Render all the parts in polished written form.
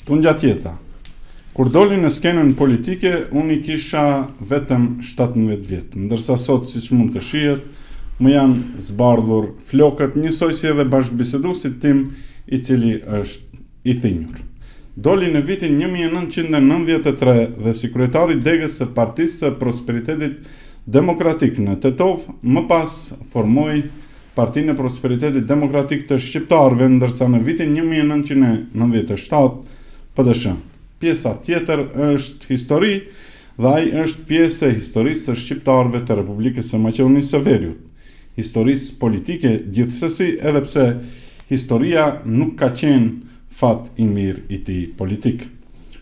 Tunja tjeta. Kur doli në skenën politike, unë I kisha vetëm 17 vjetë, ndërsa sot, siç mund të shihet, më janë zbardhur flokët njësoj si edhe bashkëbiseduesit tim I cili është I thinjur. Doli në vitin 1993 dhe si kryetari degës së Partisë së Prosperitetit Demokratik në Tetov, më pas formoi Partinë e Prosperitetit Demokratik të Shqiptarëve, ndërsa në vitin 1997 PDSH. Pjesa tjetër është histori dhe ai është pjesë e historisë së shqiptarëve të Republikës së Maqedonisë së Veriut. Historisë politike gjithsesi, edhe pse historia nuk ka qenë fat I mirë I tij politik.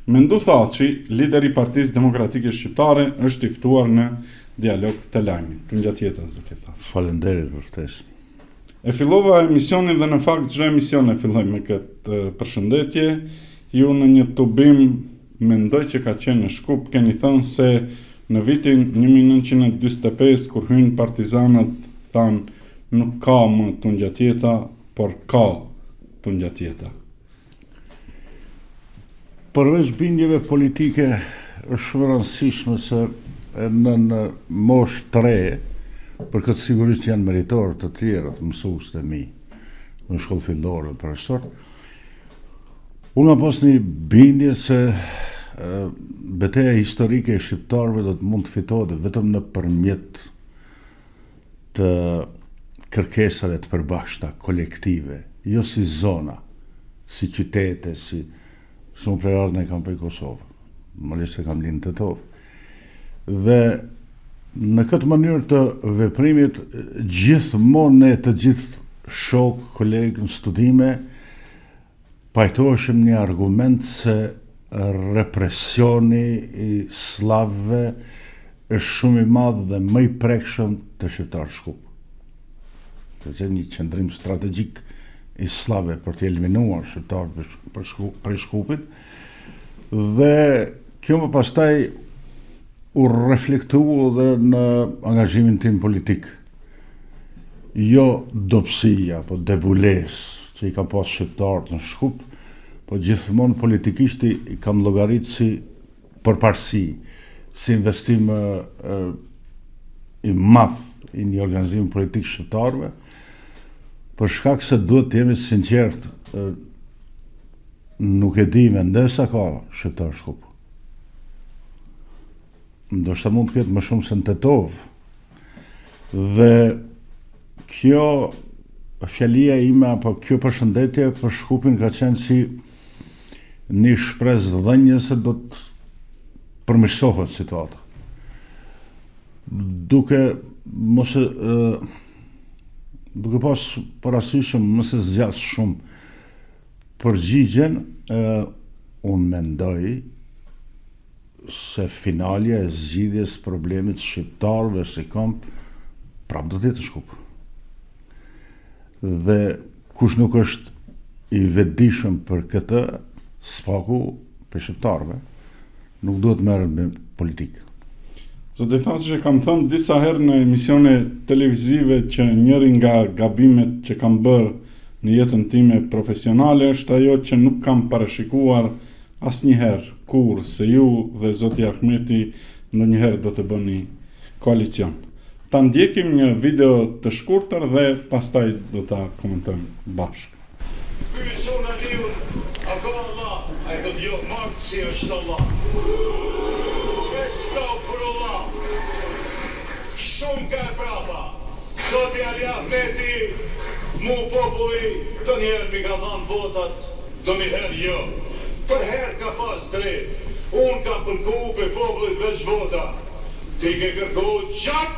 Mendu Thaçi, lideri I Partisë Demokratike Shqiptare, është I ftuar në dialog të lajmit. Tunja tjetër, zoti Thaçi. Faleminderit për ftesën. E fillova emisionin dhe në fakt çdo emision e filloj me këtë përshëndetje. Ju në një tubim mendoj që ka qenë në Shkup, keni thënë se në vitin 1945 kur hyn partizanët thanë nuk ka më Tunja tjeta, por ka Tunja tjeta. Përveç bindjeve politike është shumë rëndësishme se në moshë të re, për këtë sigurisht janë meritorë të tjerë, të mësues të mi, në shkollë fillore dhe profesor. Unë ka pas një bindje se betejë historike e shqiptarëve do të mund të fitohet vetëm nëpërmjet të kërkesave të përbashkëta kolektive, jo si zona, si qytete, si unë prerarën e kam për Kosovë, mërisht se kam linë të Tetov. Dhe në këtë mënyrë të veprimit gjithmonë ne të gjithë shok, kolegë në studime pajtoheshim një argument se represioni I slavëve është shumë I madh dhe më I prekshëm të shqiptarë Shkup. Që një qëndrim strategjik I slavëve për të eliminuar shqiptarët për Shkupit. Dhe kjo më pastaj u reflektua dhe në angazhimin tim politik. Jo dobësia, po debulesë që I kam pas shqiptarët në Shkup, po gjithmonë politikisht I kam llogaritë si përparësi, si investim I madh I një organizim politik shqiptarëve, për shkak se duhet të jemi sinqert, nuk e di mendesa ka shqiptar Shkup. Ndoshta mund të ketë më shumë se në Tetov. Dhe kjo fjalia ime apo kjo përshëndetje për Shkupin ka qenë si një shpresë dhënje se do të përmirësohet situata. Duke pas parasysh mos e zgjas shumë përgjigjen, unë mendoj se finalja e zgjidhjes problemit shqiptarëve si kamp prapë do të jetë në Shkup. Dhe kush nuk është I vetëdijshëm për këtë, spaku për shqiptarëve, nuk duhet merret me politikë. Zoti Thaçi, që kam thënë disa herë në emisione televizive që njëri nga gabimet që kam bërë në jetën time profesionale është ajo që nuk kam parashikuar asnjëherë kur se ju dhe zoti Ahmeti ndonjëherë do të bëni koalicion. Ta ndjekim një video të shkurtër dhe pastaj do ta komentojmë bashkë. Ky zona liun, a ka Allah, a I thot jo, martë si është Allah. Estağfurullah. Shumë ka e prapa. Zoti Ali Ahmeti, mu populli, do njerë mi ka dhanë votat, do njëherë jo. Për herë ka pas drejt, unë ka përku për popullit veç vota. Ti ke kërku qak,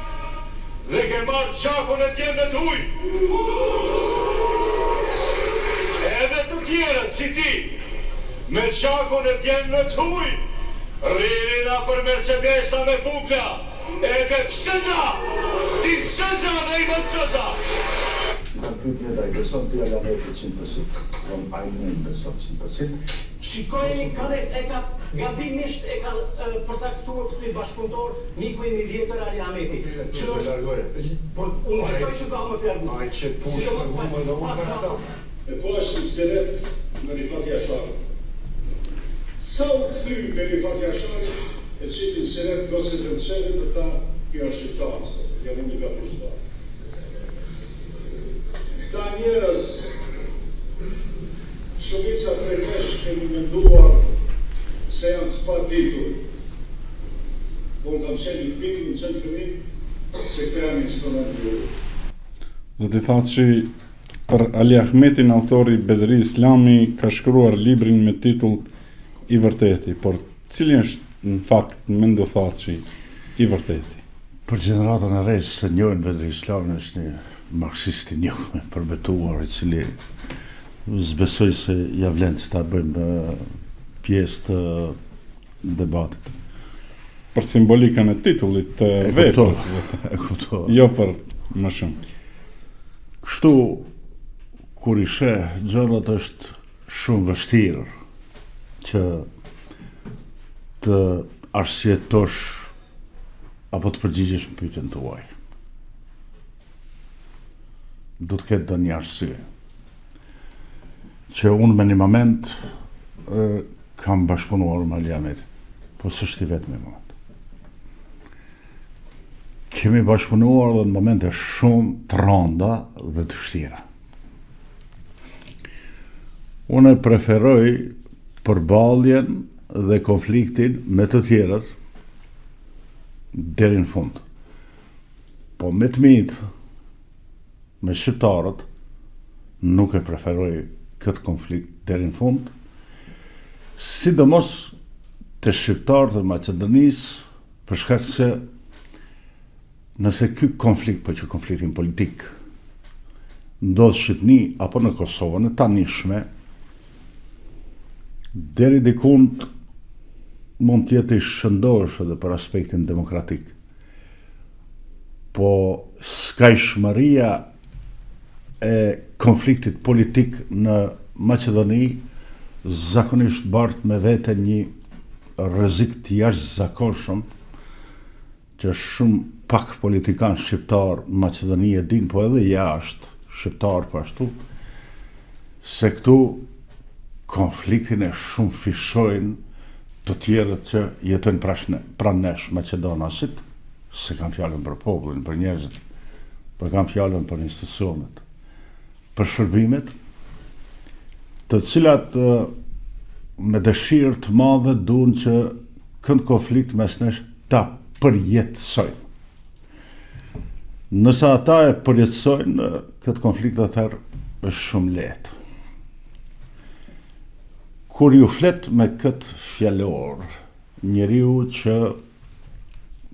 dhe ke marrë qakun e tjene të huj. Edhe të tjerët si ti, me qakun e tjene të huj, rrinina për Mercedesa me pugna, edhe pësëza, ti sëza dhe I më sëza. Në pytje dhe I beson të janë e 100%, a I në beson 100%. Shikojeni e ka gabimisht e ka përcaktuar si bashkëpunëtor miku I vjetër Ali Ahmeti. Që është por unë besoj që ka më të largu. Ai që pushë për humë dhe unë për ata. E po është selet në një fatja sharë. Sa u kthy Beri Fatjashari, e cili seret gosit e mserit dhe ta kjo është shqiptarës, jam unë nga përshtar. Këta njerëz, shumica prej nesh kemi menduar se janë të paditur. Po në kam qenë një pikë, në qenë fëmijë, se këta janë instrumentu. Zoti Thaçi, për Ali Ahmetin, autori Bedri Islami, ka shkruar librin me titull I vërteti, por cili është në fakt mendo Thaçi I vërteti? Për gjeneratën e re se njohin Bedri Islami është një marksist I njohur, përbetuar, I cili zbesoj se ja vlen që ta bëjmë pjesë të debatit. Për simbolikën e titullit të veprës, E kuptova. jo për më shumë. Kështu, kur I sheh gjërat është shumë vështirë që të arsyetosh apo të përgjigjesh në pyetjen tuaj. Do të ketë dhe një arsye. Që unë me një moment kam bashkëpunuar me Ali Ahmetin, po s'është I vetmi moment. Kemi bashkëpunuar dhe në momente shumë të rënda dhe të vështira. Unë preferoj përballjen dhe konfliktin me të tjerët deri në fund. Po me të mitë, me shqiptarët, nuk e preferoj këtë konflikt deri në fund, sidomos të shqiptarët e Maqedonisë, për shkak se nëse ky konflikt, po që konfliktin politik, ndodh Shqipni apo në Kosovën e tanishme, deri dikund mund të jetë I shëndosh edhe për aspektin demokratik. Po skajshmëria e konfliktit politik në Maqedoni zakonisht bart me vete një rrezik të jashtëzakonshëm që shumë pak politikan shqiptar në Maqedoni e din, po edhe jashtë shqiptar po ashtu, se këtu konfliktin e shumë fishojnë të tjerët që jetojnë pranë nesh Maqedonasit, se kanë fjalën për popullin, për njerëzit, por kanë fjalën për institucionet, për shërbimet, të cilat me dëshirë të madhe duan që kënd konflikt mes nesh ta përjetësojnë. Nëse ata e përjetësojnë këtë konflikt, atëherë është shumë lehtë. Kur ju flet me këtë fjalor, njeriu që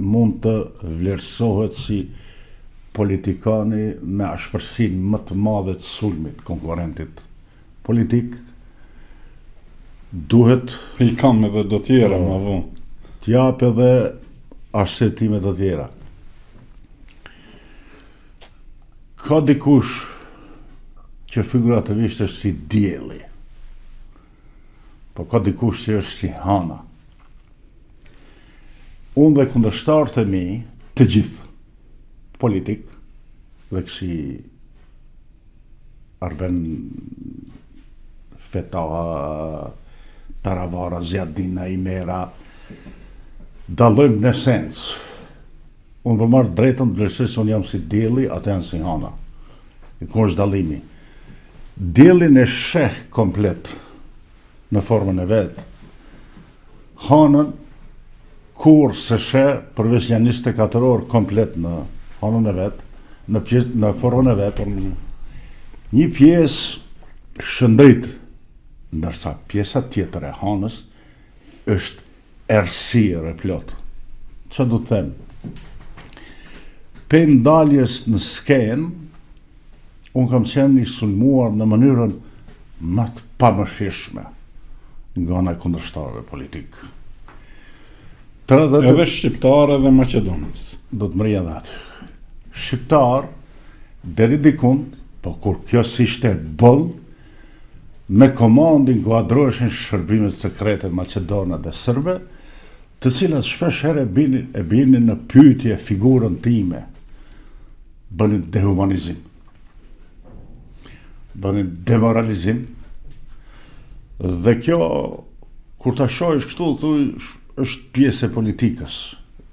mund të vlerësohet si politikani me ashpërsinë më të madhe të sulmit konkurrentit politik, duhet I kam edhe do tjera më vonë. t'jap edhe arsjetime të tjera. Ka dikush që figurativisht është si dielli, po ka dikush që është si hana. Unë dhe kundërshtarët e mi, të gjithë, politik, dhe kësi Arben Fetaha, Taravara, Zjadina, Imera, dallojmë në esencë. Unë për marrë drejtën të vlerësoj se unë jam si dielli, ata janë si hana. I ku është dallimi. Diellin e sheh komplet në formën e vetë. Hanën kur se sheh përveç janë 24 orë komplet në hanën e vetë, në formën e vetë, një pjesë shëndrit, ndërsa pjesa tjetër e hanës është errësirë e plotë. Çfarë do të them? Pe ndaljes në skenë, unë kam qenë I sulmuar në mënyrën më të pamëshirshme nga ana e kundërshtarëve politik. Edhe shqiptar edhe Maqedonës. Do të mërja dhe aty. Shqiptar, deri dikund, po kur kjo s'ishte boll, me komandin kuadroheshin shërbimet sekrete Maqedona dhe Sërbe, të cilat shpesh herë e binin në pyetje figurën time, bënin dehumanizim, bënin demoralizim, dhe kjo, kur ta shohësh kështu, thuj, është pjesë e politikës.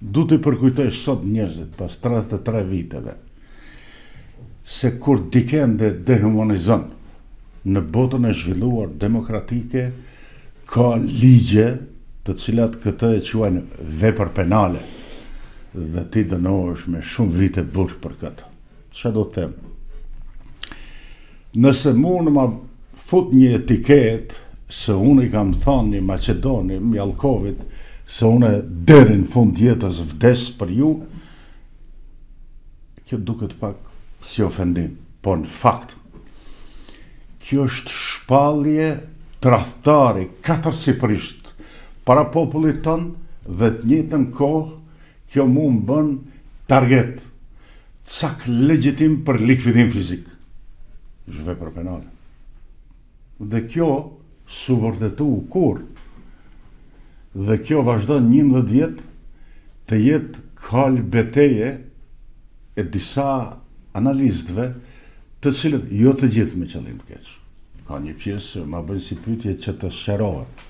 Du të përkujtojsh sot njerëzit pas 33 viteve se kur dikende dehumanizon në botën e zhvilluar demokratike ka ligje të cilat këtë e quajnë vepër penale dhe ti dënohesh me shumë vite burg për këtë. Çfarë do të them? Nëse mu në ma fut një etiket se unë i kam thënë një Macedoni, Mjalkovit, se unë deri në fund jetës vdes për ju, kjo duket pak si ofendim, po në fakt, kjo është shpallje tradhtare, katërsipërisht, para popullit tonë dhe të njëjtën kohë, kjo mu më bën target, cak legjitim për likvidim fizik. Është vepër penale. Dhe kjo su vërtetu kur. Dhe kjo vazhdon 11 vjet të jetë kal beteje e disa analistëve, të cilët jo të gjithë me qëllim të keq. Ka një pjesë ma bën si pyetje që të sqarohet.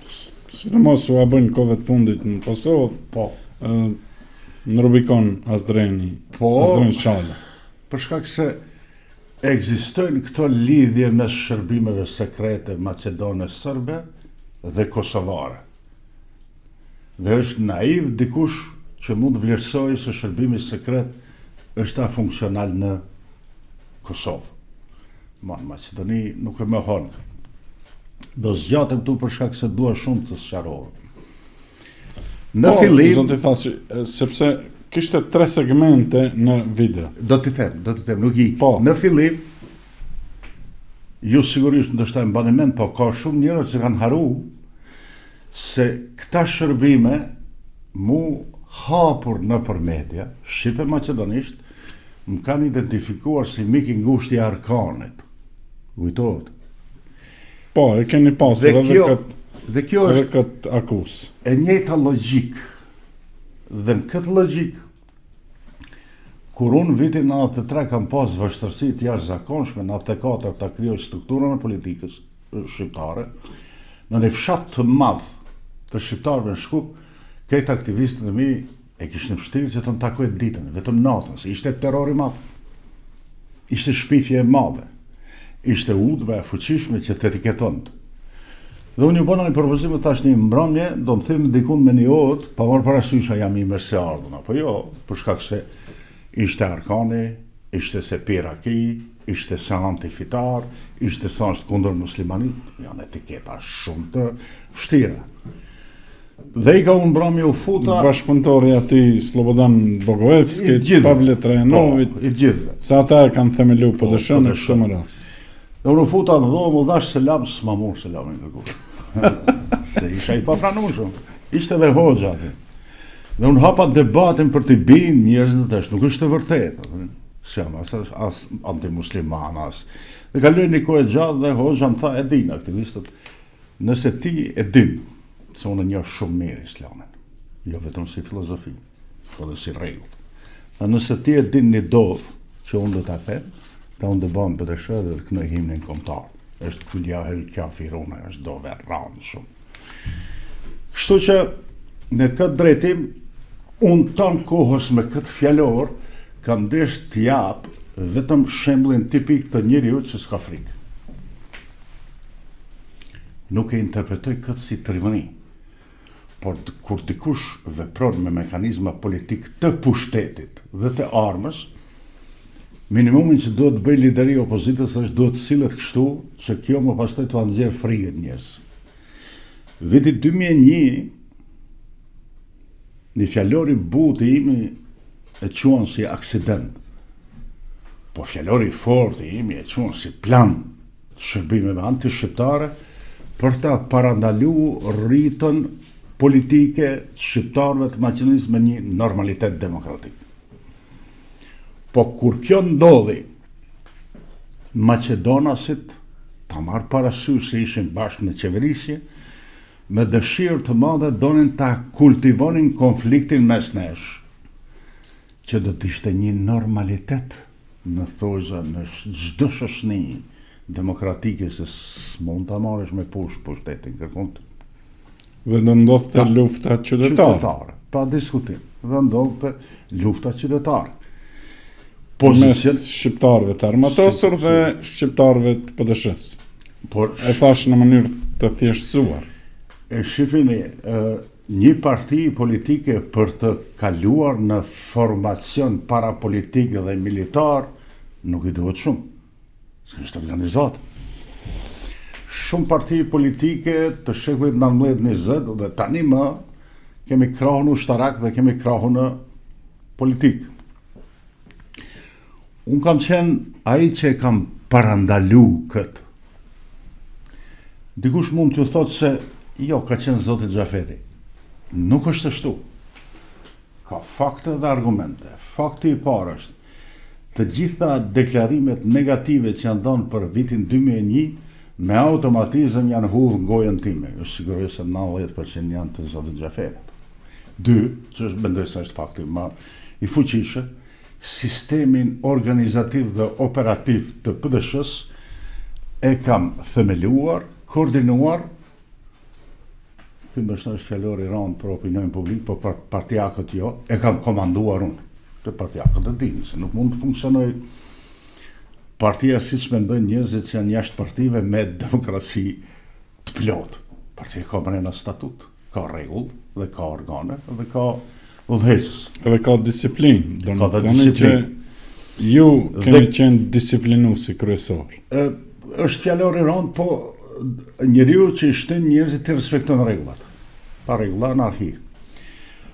Sidomos u a bën kohëve të fundit në Kosovë, Po, në Rubikon Azdreni, Azdren Shala. për shkak se ekzistojnë këto lidhje mes shërbimeve sekrete macedone serbe dhe kosovare. Dhe është naiv dikush që mund të vlerësojë se shërbimi sekret është afunksional në Kosovë. Ma në Macedoni nuk e mohon. Do zgjatem tu për shkak se dua shumë të sqarohem. Në fillim, Zonë të thaçi, sepse kishte 3 segmente në video. do t'i them, nuk i. Po. Në fillim, ju sigurisht ndoshta e mbani mend, po ka shumë njerëz që kanë haru se këta shërbime mu hapur nëpër media, shqipe macedonisht, më kanë identifikuar si mik i ngushtë i Arkanit. Kujtohet. Po, e keni pasur Dhe edhe kjo, këtë dhe kjo edhe është këtë akusë. e njëjta logjik. Dhe në këtë logjik, kur unë vitin 93 kam pas vështërsi të jashtëzakonshme, në 94 ta krijoj strukturën e politikës shqiptare, në një fshat të madh të shqiptarëve në Shkup, këtë aktivistët e mi e kishin vështirë që të më takojnë ditën, vetëm natën, se ishte terror i madh. Ishte shpifje e madhe. Ishte udhëve e fuqishme që të etiketonte. Dhe unë ju bëna një propozim, thash një mbrëmje, do më thirrni dikun me një orë, pa marrë parasysh a jam i mirë se ardhën, apo jo, për shkak se ishte Arkani, ishte se Piraki, ishte se antifitar, ishte se është kundër muslimanit, janë etiketa shumë të vështira. Dhe i ka unë mbrëmje u futa, Bashkëpunëtori ati Slobodan Bogojevski, I gjithë. Pavle Trajanovit, i gjithve. se ata e kanë themelu PDSH-n e kështu më radhë. Dhe unë u futa në dhomë, u dhash selam, s'ma murë selamin kërkur. Se isha i papranueshëm. Ishte dhe hoxha aty. Dhe unë hapa debatin për të binë njerëzit të është, nuk është të vërtetë. S'jam as antimusliman, as. Dhe kaloi një kohë e gjatë dhe hoxha më tha, e din aktivistët, nëse ti e din, se unë njoh shumë mirë islamin, jo vetëm si filozofi, po dhe si rregull. Dhe nëse ti e din një dovë që unë do ta them, ta unë dhe bëmë për të shërë dhe kënë himnin komtar. Është kulja hel kafirune, është do verranë shumë. Kështu që në këtë drejtim, unë tanë kohës me këtë fjallor, kam desh të japë vetëm shemblin tipik të njeriu që s'ka frikë. Nuk e interpretoj këtë si trimëni, por kur dikush vepron me mekanizma politik të pushtetit dhe të armës, minimumin që duhet të bëj lideri opozitës është duhet sillet kështu që kjo më pastaj të nxjerr frikën njerëz. Viti 2001, një fjallori butë imi e quan si aksident, po fjallori fort i imi e quan si plan shërbimeve anti-shqiptare për ta parandalu rritën politike të shqiptarëve të Maqedonisë me një normalitet demokratik. Po kur kjo ndodhi, Maqedonasit ta marrë parasysh se ishin bashkë në qeverisje, me dëshirë të madhe donin ta kultivonin konfliktin mes nesh, që do të ishte një normalitet në thojza në çdo shoqëni demokratike, se s'mund ta marrësh me pushtetin, kërkon Dhe do ndodhte lufta qytetare. Pa diskutim. Dhe ndodhte lufta qytetare. Mes shqiptarëve të armatosur dhe shqiptarëve të PDSH-s. Por e thash në mënyrë të thjeshtësuar. Shifini, një parti politike për të kaluar në formacion parapolitik dhe militar nuk i duhet shumë. S'është organizat. Shumë parti politike të shekullit 19-20 dhe tani më kemi krahun në ushtarak dhe kemi krahun në politik. Unë kam qenë ai që kam parandalu këtë. Dikush mund të thotë se jo, ka qenë zoti Xhaferi. Nuk është ashtu. Ka fakte dhe argumente. Fakti i parë është të gjitha deklarimet negative që janë dhënë për vitin 2001 me automatizëm janë hudhur në gojën time. Është sigurisht se 90% janë të zotit Xhaferit. 2, që është mendoj se është fakti më i fuqishëm, sistemin organizativ dhe operativ të PDSH-s e kam themeluar, koordinuar, këndo është fjallor i rëndë për opinion publik, po për partijakët jo, e kam komanduar unë. Të partijakët e dinë, se nuk mund të funksionoj partia si që mendojnë njerëzit që janë jashtë partive me demokraci të plotë. Partia ka mrena statut, ka regull, dhe ka organe, dhe ka udhëheqës. Edhe ka disiplinë, do Ka të dhe thoni që disiplinë. ju keni qenë disiplinuesi kryesor. Është fjallor i rëndë, po njeriu që i shtyn njerëzit të respektojnë rregullat. Pa rregulla anarhi.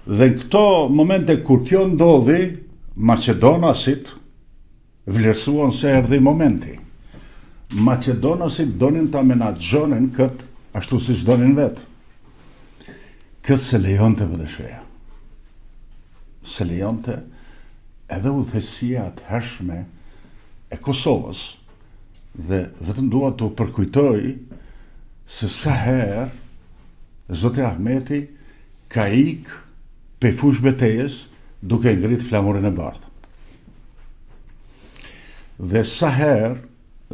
Dhe në këto momente kur kjo ndodhi, Maqedonasit vlerësuan se erdhi momenti. Maqedonasit donin ta menaxhonin këtë ashtu siç donin vetë. Këtë se lejonte PDSH-ja. Se lejonte edhe udhëheqësia të hershme e Kosovës. Dhe vetëm dua të përkujtoj se sa herë zoti Ahmeti ka ik pe fush betejës duke ngrit flamurin e bardhë. Dhe sa herë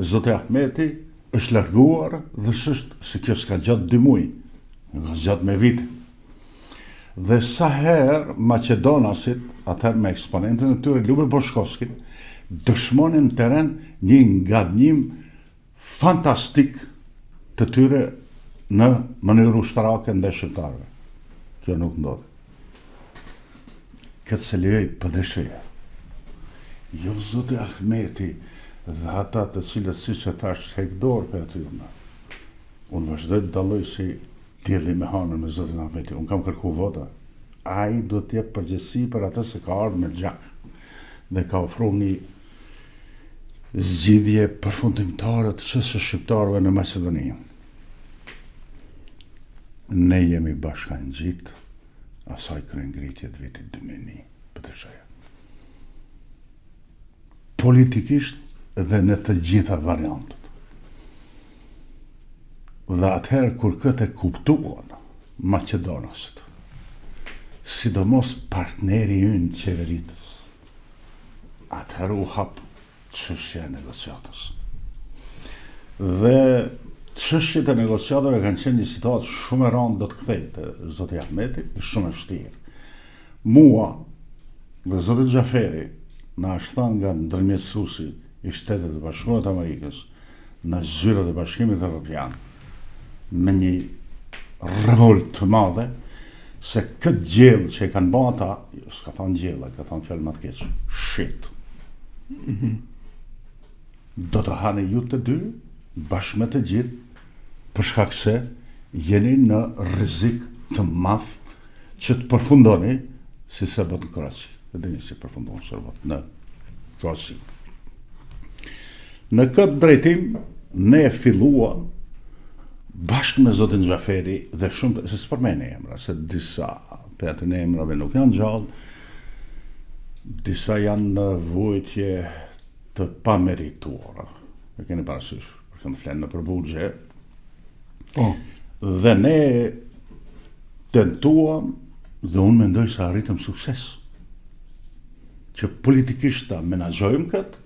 zoti Ahmeti është larguar dhe s'është se kjo s'ka gjatë 2 muaj, ka gjatë me vite. Dhe sa herë Maqedonasit, atëherë me eksponentin e tyre Ljube Boshkovskin, dëshmonin në teren një ngadnim fantastik të tyre në mënyrë ushtarake ndaj shqiptarëve. Kjo nuk ndodhi. Këtë se lejoj PDSH-ja. Jo zoti Ahmeti dhe ata të cilët si që thash hek dorë për atyre. Unë vazhdoj të dalloj si dielli me hanën me zotin Ahmeti. Unë kam kërku vota. Ai do të jep përgjegjësi për atë se ka ardhur me gjak dhe ka ofruar një zgjidhje përfundimtare të çështës shqiptarëve në Maqedoni. Ne jemi bashkangjit asaj kryengritje të vitit 2001 PDSH-ja. Politikisht dhe në të gjitha variantët. Dhe atëherë kur këtë e kuptuan Maqedonasit, sidomos partneri ynë qeveritës, atëherë u hap çështja e negociatës. Dhe çështjet e negociatave kanë qenë një situatë shumë e rëndë do të kthehte zoti Ahmeti, shumë e vështirë. Mua dhe zoti Xhaferi na është thënë nga ndërmjetësuesi i Shtetit të Bashkuar të Amerikës në zyrët e Bashkimit Evropian me një revolt të madhe se këtë gjellë që e kanë bërë ata, s'ka thonë gjellë, ka thonë fjalë më të keq, shit. Do të hani ju të dy bashkë me të gjithë për shkak se jeni në rrezik të madh që të përfundoni si Serbët në Kroaci. E dini si përfundon Serbët në Kroaci. Në këtë drejtim ne e filluam bashkë me zotin Xhaferi dhe shumë se s'përmeni emra, se disa për atë në emrave nuk janë gjallë, disa janë në vujtje të pamerituara. E keni parasysh, për këndë flenë në përbugje. Dhe ne tentuam dhe unë mendoj se arritëm sukses. Që politikisht ta menaxhojmë këtë,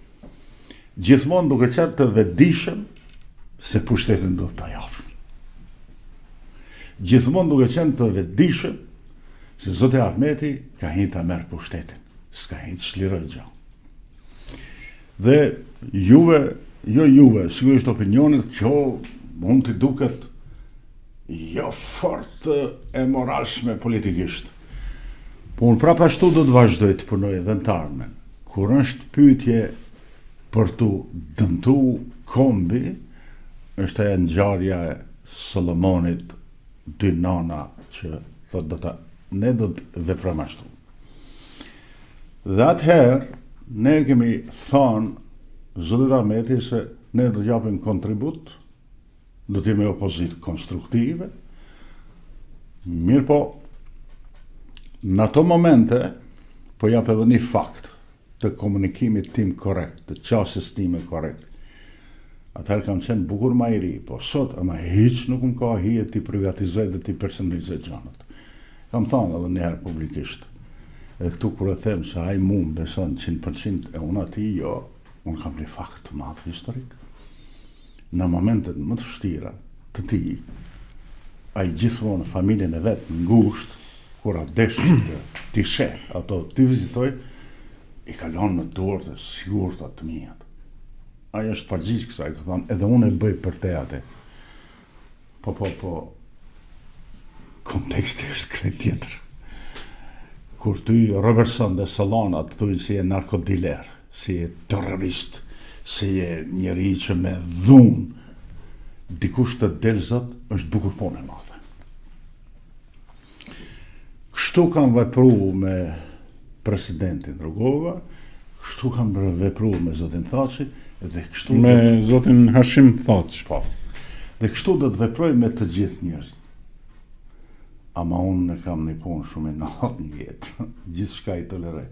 gjithmonë duke qenë të vetëdijshëm se pushtetin do ta japim. Gjithmonë duke qenë të vetëdijshëm se zoti Ahmeti ka hinë ta merr pushtetin, s'ka hinë të shliroj gjë. Dhe juve, sigurisht opinionit, kjo mund të duket jo fort e moralshme politikisht. Po unë prapa ashtu do të vazhdoj të punoj edhe në të ardhmen. Kur është pyetje për të dëmtu kombi, është e ngjarja e Solomonit, dy nana që thot ne do të veprojmë ashtu. Dhe atëherë ne kemi thënë zotit Ahmeti se ne do të japim kontribut, do të jemi opozitë konstruktive, mirë po, në ato momente, po jap edhe një fakt të komunikimit tim korrekt, të qasjes time korrekt. Atëherë kam qenë bukur ma i ri, po sot ama hiç nuk më ka hije t'i privatizoj dhe t'i personalizoj gjanët. Kam thënë edhe njëherë publikisht. Edhe këtu kur e them se ai mu më beson 100% e unë ati jo, unë kam një fakt të madh historik. Në momentet më të vështira të tij, ai gjithmonë familjen e vet ngushtë, kur atë desh t'i sheh ato t'i vizitoj, i kalon në dorë të sigurta të mia. Ai është përgjigj kësaj, ka thënë, edhe unë e bëj për te atë. Po, konteksti është krejt tjetër. Kur ty Robertson dhe Solana të thujnë si e narkodiler, si e terrorist, si e njeri që me dhun, dikush të del zot, është bukur punë e madhe. Kështu kam vepru me presidentin Rugova, kështu kam vepru me zotin Thaçi, dhe kështu me zotin Hashim Thaç. Po. Dhe kështu do të veproj me të gjithë njerëzit. Ama unë ne kam një punë shumë i natë në jetë, gjithë shka i toleroj.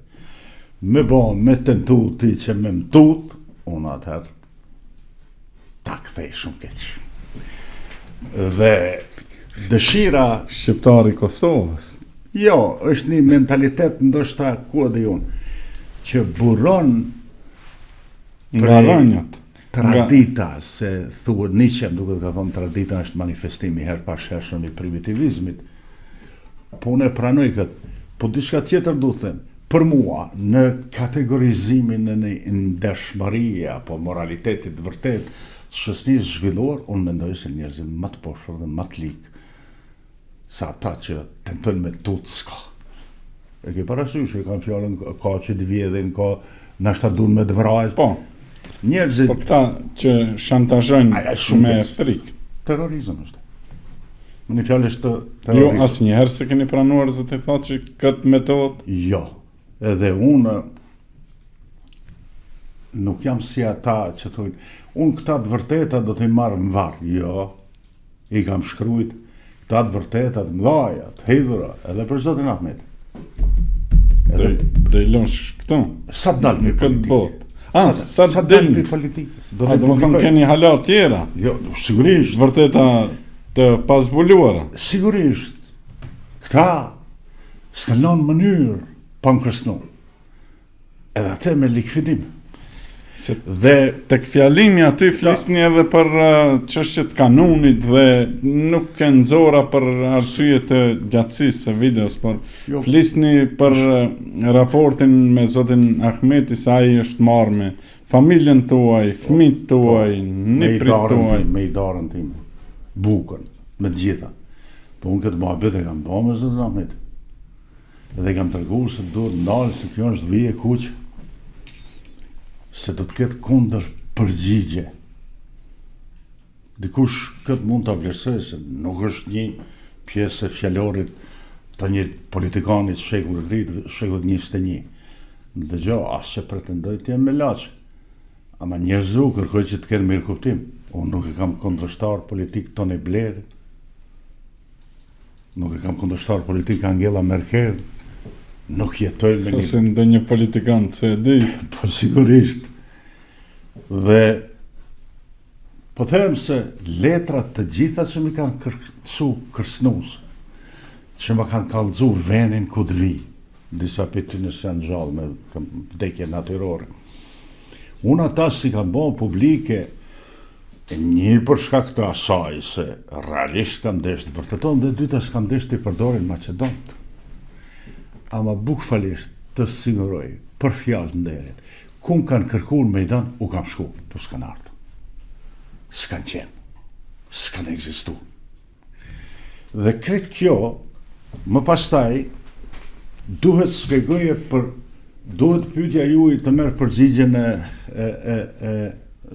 Me tentu ti që me mtut, unë atëherë ta kthej shumë keq. Dhe dëshira Shqiptari Kosovës. Jo, është një mentalitet ndoshta ku edhe unë, që buron nga rënjat. Tradita, se thuhet Nietzsche, duke ka thonë tradita është manifestimi her pas hershëm i primitivizmit. Po unë e pranoj këtë, po diçka tjetër du them, për mua, në kategorizimin e një ndershmërie apo moralitetit vërtet, shoqërisë zhvilluar, unë mendoj se njerëzit më të poshtë dhe më të lik, sa ata që tentojnë me tut s'ka. E ke parasysh, e kanë fjalën ka që të vjedhin, ka nashta duan me të vrajë. Po. Njerëzit, Po këta që shantazhojnë me frikë. Terrorizëm është. Në një fjalë është Jo, terrorizëm. asnjëherë se keni pranuar zoti Thaçi këtë metodë. Jo, edhe unë nuk jam si ata që thujnë, unë këta të vërteta do t'i marrë më varë. Jo, i kam shkrujt këta të vërteta të mdhaja, të hedhura, edhe për zotin Ahmet. Do i lësh këtu. Sa të dalë Në për këtë politikë? botë. Sa Sa të të dalë dalë për politikë? A do të thonë keni hala tjera, Jo, sigurisht, vërteta të pazbuluara. sigurisht. Këta s'kan lënë mënyrë pa nkrsnu. Edhe atë me likvidim. Se Dhe tek fjalimi aty flisni edhe për çështjet kanunit dhe nuk e nxora për arsye të gjatësisë së videos, por Jo. flisni për raportin me zotin Ahmeti, se ai është marrë me familjen tuaj, fëmijët tuaj, niprit tuaj. me i darën time, bukën, me të gjitha. Po unë këtë muhabet e kam bërë me zotin Ahmet. Edhe kam treguar se duhet ndalë se kjo është vije kuq, se do të ketë kundër përgjigje. Dikush këtë mund të vlerësoj se nuk është një pjesë e fjalorit të një politikanit shekullit të ri, shekullit 21. Dëgjoj, as që pretendoj të jem me laç. Ama njerëzu kërkoj që të kenë mirë kuptim. Unë nuk e kam kundërshtar politik Tony Blair, nuk e kam kundërshtar politik Angela Merkel, nuk jetoj me një Ose ndonjë politikan suedez. Po sigurisht. Dhe po them se letrat të gjitha që mi kanë kërcënues, që më kanë kallëzu venin ku të vi, disa për nësë janë gjallë me vdekje natyrore. Unë ata si kanë bërë publike Një për shkak të asaj se realisht kanë desh të vërteton dhe dyta s'kan desh të i përdorin Macedonët. Ama bukfalisht të siguroj për fjalë të nderit, kun kanë kërkuar mejdan, u kam shku, po s'kan ardhur. S'kan qenë, s'kan ekzistu. Dhe kretë kjo, më pastaj, duhet shpjegoje duhet pyetja juaj të merr përgjigjen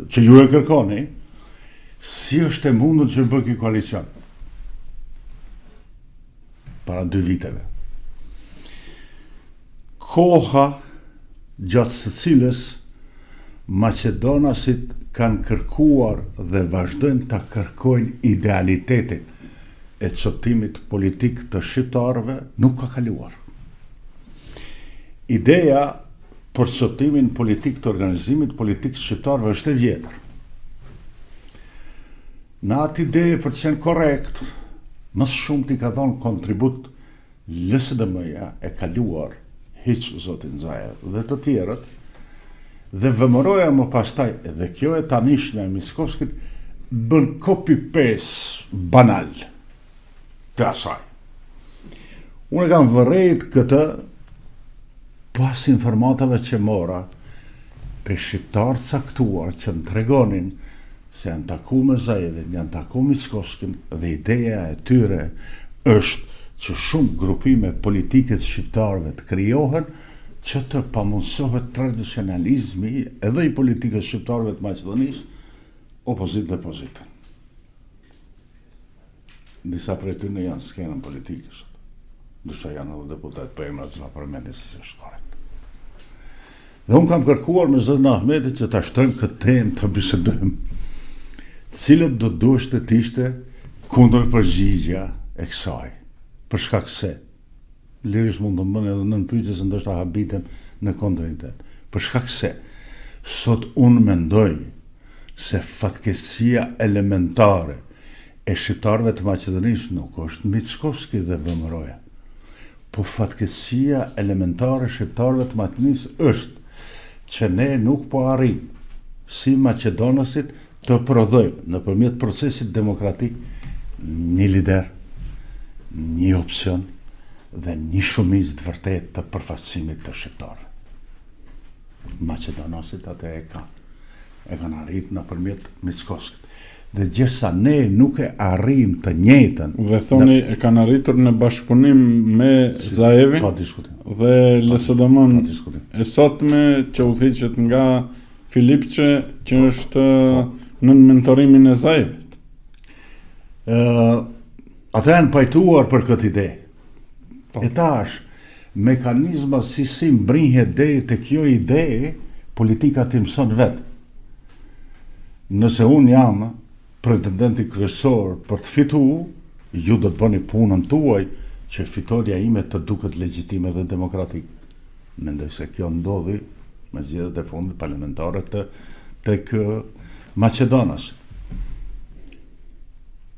që ju e kërkoni, si është e mundur që bëj ky koalicion para 2 viteve. Koha gjatë së cilës Macedonasit kanë kërkuar dhe vazhdojnë ta kërkojnë idealitetin e çoptimit politik të shqiptarëve nuk ka kaluar. Ideja për çoptimin politik të organizimit politik shqiptarëve është e vjetër. Në atë ide për të qenë korrekt, më shumë t'i ka dhënë kontribut LSDM-ja e kaluar, hiç zotin Zaev dhe të tjerët, dhe vëmëroja më pastaj, dhe kjo e tanishmja e Mickovskit, bën copy-paste banal të asaj. Unë kam vërrejt këtë pas informatave që mora për shqiptarë caktuar që më tregonin se janë taku me Zaevin, janë taku Mickovskin dhe ideja e tyre është që shumë grupime politike të shqiptarëve të krijohen që të pamundsohet tradicionalizmi edhe i politikës shqiptarëve të Maqedonisë, opozit dhe pozitën. Disa prej tyre janë skenën politikës, disa janë edhe deputet për emrat që na përmendin se është korrekt. Dhe unë kam kërkuar me zotin Ahmeti që ta shtrojmë këtë temë të bisedojmë, cilët do duhet të ishte kundër përgjigja e kësaj, për shkak se lirisht mund të bën edhe nën pyetje se ndoshta habiten në kontraritet. Për shkak se sot unë mendoj se fatkeqësia elementare e shqiptarëve të Maqedonisë nuk është Mickovski dhe vëmëroja, po fatkeqësia elementare e shqiptarëve të Maqedonisë është që ne nuk po arrim si Maqedonasit të prodhojmë nëpërmjet procesit demokratik një lider, një opsion dhe një shumicë të vërtet të përfaqësimit të shqiptarëve. Maqedonasit atë e kanë arrit nëpërmjet Mickovskit. Dhe gjithsa ne nuk e arrim të njëjtën. Dhe thoni e kanë arritur në bashkëpunim me Zaevin Pa diskutim. dhe LSDM-n Pa diskutim. e sotme që udhëhiqet nga Filipçe që është në mentorimin e Zaevit. Ata janë pajtuar për këtë ide. Po. E tash, mekanizma si mbrinhet deri te kjo ide, politika ti mëson vetë. Nëse unë jam pretendenti kryesor për të fituar, ju do të bëni punën tuaj që fitoria ime të duket legjitime dhe demokratike. Mendoj se kjo ndodhi me zgjedhjet e fundit parlamentare tek Maqedonas.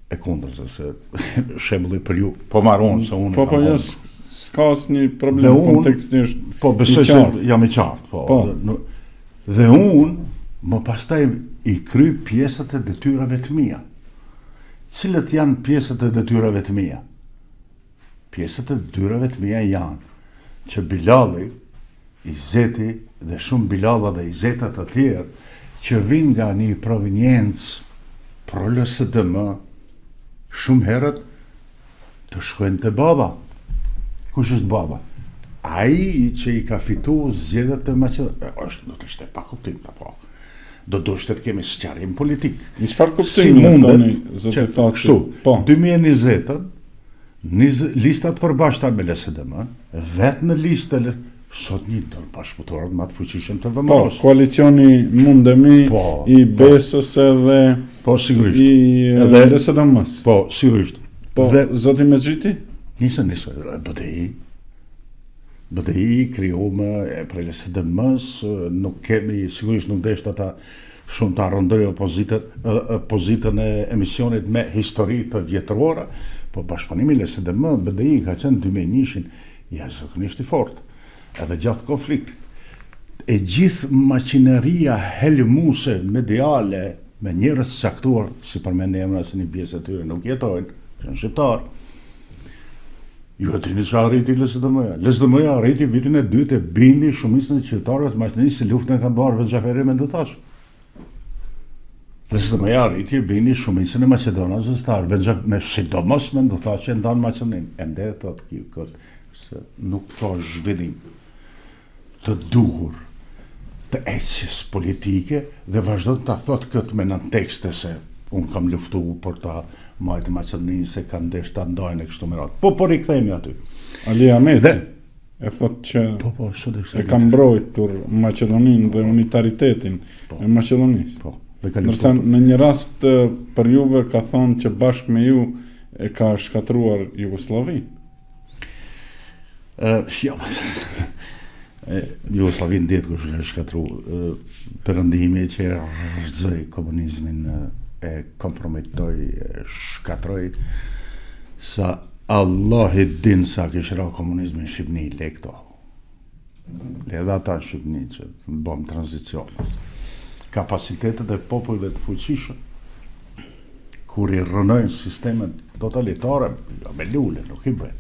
E kundër se shembulli për ju, po marr unë se unë. Po jo, s'ka asnjë problem, konteksti është. Po besoj se jam i qartë, po. Dhe unë më pastaj i kry pjesët e detyrave të mia. Cilët janë pjesët e detyrave të mia? Pjesët e detyrave të mia janë që Bilalli, Izeti dhe shumë Bilalla dhe Izeta të tjerë që vinë nga një proveniencë pro LSDM shumë herët të shkojnë te baba. Kush është baba? Ai që i ka fituar zgjedhjet e Maqedonisë. Do të ishte pa kuptim apo. Do të kemi sqarim politik. Në çfarë kuptimi thoni zoti Thaçi? Kështu, Po. 2020-ën, listat përbashkëta me LSDM, vetë në listë sot një ndër bashkëpunëtorët më të fuqishëm të Po, VMRO-s. koalicioni Mundemi i BES-s edhe Po, sigurisht. i LSDM-s. Po, sigurisht. Po, Dhe zoti Mexhiti? nisë, BDI krijume për LSDM-s, nuk kemi, sigurisht nuk desht ata shumë të arrëndoj opozitën e emisionit me histori të vjetërora, po bashkëpunimi LSDM, BDI ka qenë 2001-shin jashtëzakonisht i fortë, edhe gjatë konfliktit. E gjithë maqineria helmuse mediale me njerëz saktuar, si përmend emra se një pjesë e tyre nuk jetojnë, që janë shqiptar. Ju e dini që arriti LSDM-ja. LSDM-ja arriti vitin e dytë e bindi shumicën e qytetarëve të Maqedonisë se luftën e kanë bërë vetë Xhaferi Menduthashi. LSDM-ja arriti e bindi shumicën e Maqedonasë zëstarëve me sidomos Menduthashi e ndan Maqedoninë. Ende thotë kjo këtë se nuk ka zhvillim të duhur të ecjes politike dhe vazhdon ta thotë këtë me në tekste se unë kam luftu për ta majtë Maqedoninë se kanë ndesh ta ndajnë e kështu me radhë. Po rikthehemi aty. Ali Ahmeti e thotë që e ka mbrojtur Maqedoninë dhe unitaritetin e Maqedonisë. Ndërsa në një rast për juve ka thonë që bashkë me ju e ka shkatruar Jugosllavinë. Jugosllavinë ditë kush e shkatru. Perëndimi që rrëzoi komunizmin e kompromitoj, e shkatroj, sa Allah i din sa kishë ra komunizmin në Shqipni, le këto. Le edhe ata në Shqipni që të bëm tranzicion. Kapacitetet e popujve të fuqishëm, kur i rënojnë sistemet totalitare, me lule, nuk i bëjnë.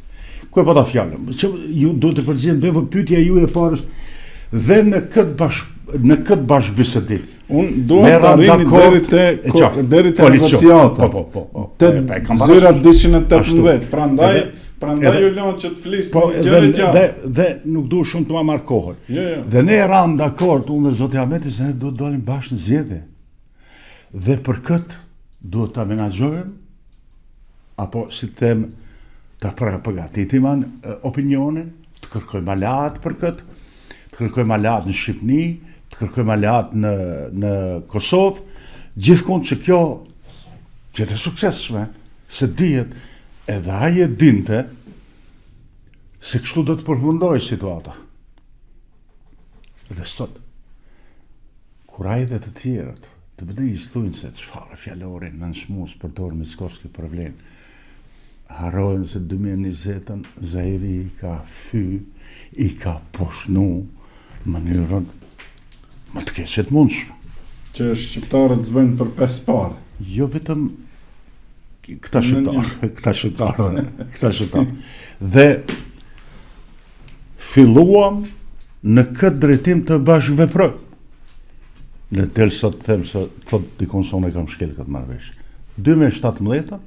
Ku e pa ta fjallëm? Ju do të përgjigjen dhe pyetja ju e parë dhe në këtë bashkëbisedim. Unë duhet të arrini deri te negociata. Te zyra 218. Prandaj ju lënë që të flisni gjëra gjatë. Dhe nuk duhet shumë të ma marr kohën. Dhe ne ram dakord, unë dhe Zoti Ahmeti, se ne duhet dalim bashkë në zgjedhje. Dhe për këtë duhet ta menaxhojmë, apo si të them, ta përgatitim opinionin, të kërkojmë aleat për këtë, të kërkojmë aleat në Shqipni, të kërkojmë aleat në Kosovë, gjithmonë që kjo jetë suksesshme, se dihet edhe ai e dinte se kështu do të përfundoj situata. Dhe sot, kur ai dhe të tjerët të bëdijës thujnë se çfarë fjalore në nënshmus përdorë Mickovski për vlenë, harrojnë se 2020-ën Zairi i ka poshnu mënyrën më të keqe të mundshme. Që shqiptarët zbëjnë për 5 parë. Jo vetëm këta shqiptarë. Dhe filluam në këtë drejtim të bashkëveprojmë. Në tel sot të them se thot dikon se unë e kam shkel këtë marrëveshje. 2017-ën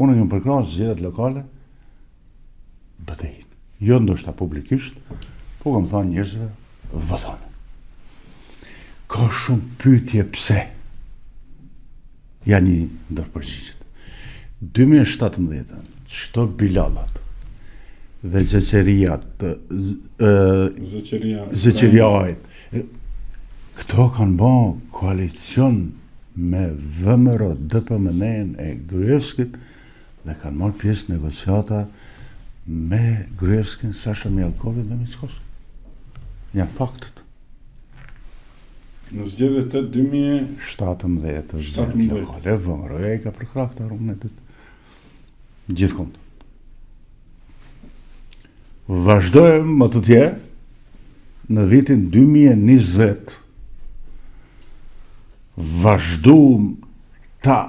unë një përkrahas zgjedhjet lokale bëtejnë. Jo ndoshta publikisht, po kam thënë njerëzve votoni. Ka shumë pyetje pse. Ja një ndër përgjigjet. 2017-ën, çto bilallat dhe zëqeriajt, këto kanë bërë koalicion me VMRO, DPMN e Gruevskit dhe kanë marrë pjesë negociata me Gruevskin, Sasha Mjalkovin dhe Mickovski. Janë faktet. Në zgjedhjet e 2017 lokale, VMRO e ka përkrahur këtë rrugën e dytë. Gjithkund. Vazhdojmë më të tjerë në vitin 2020 ta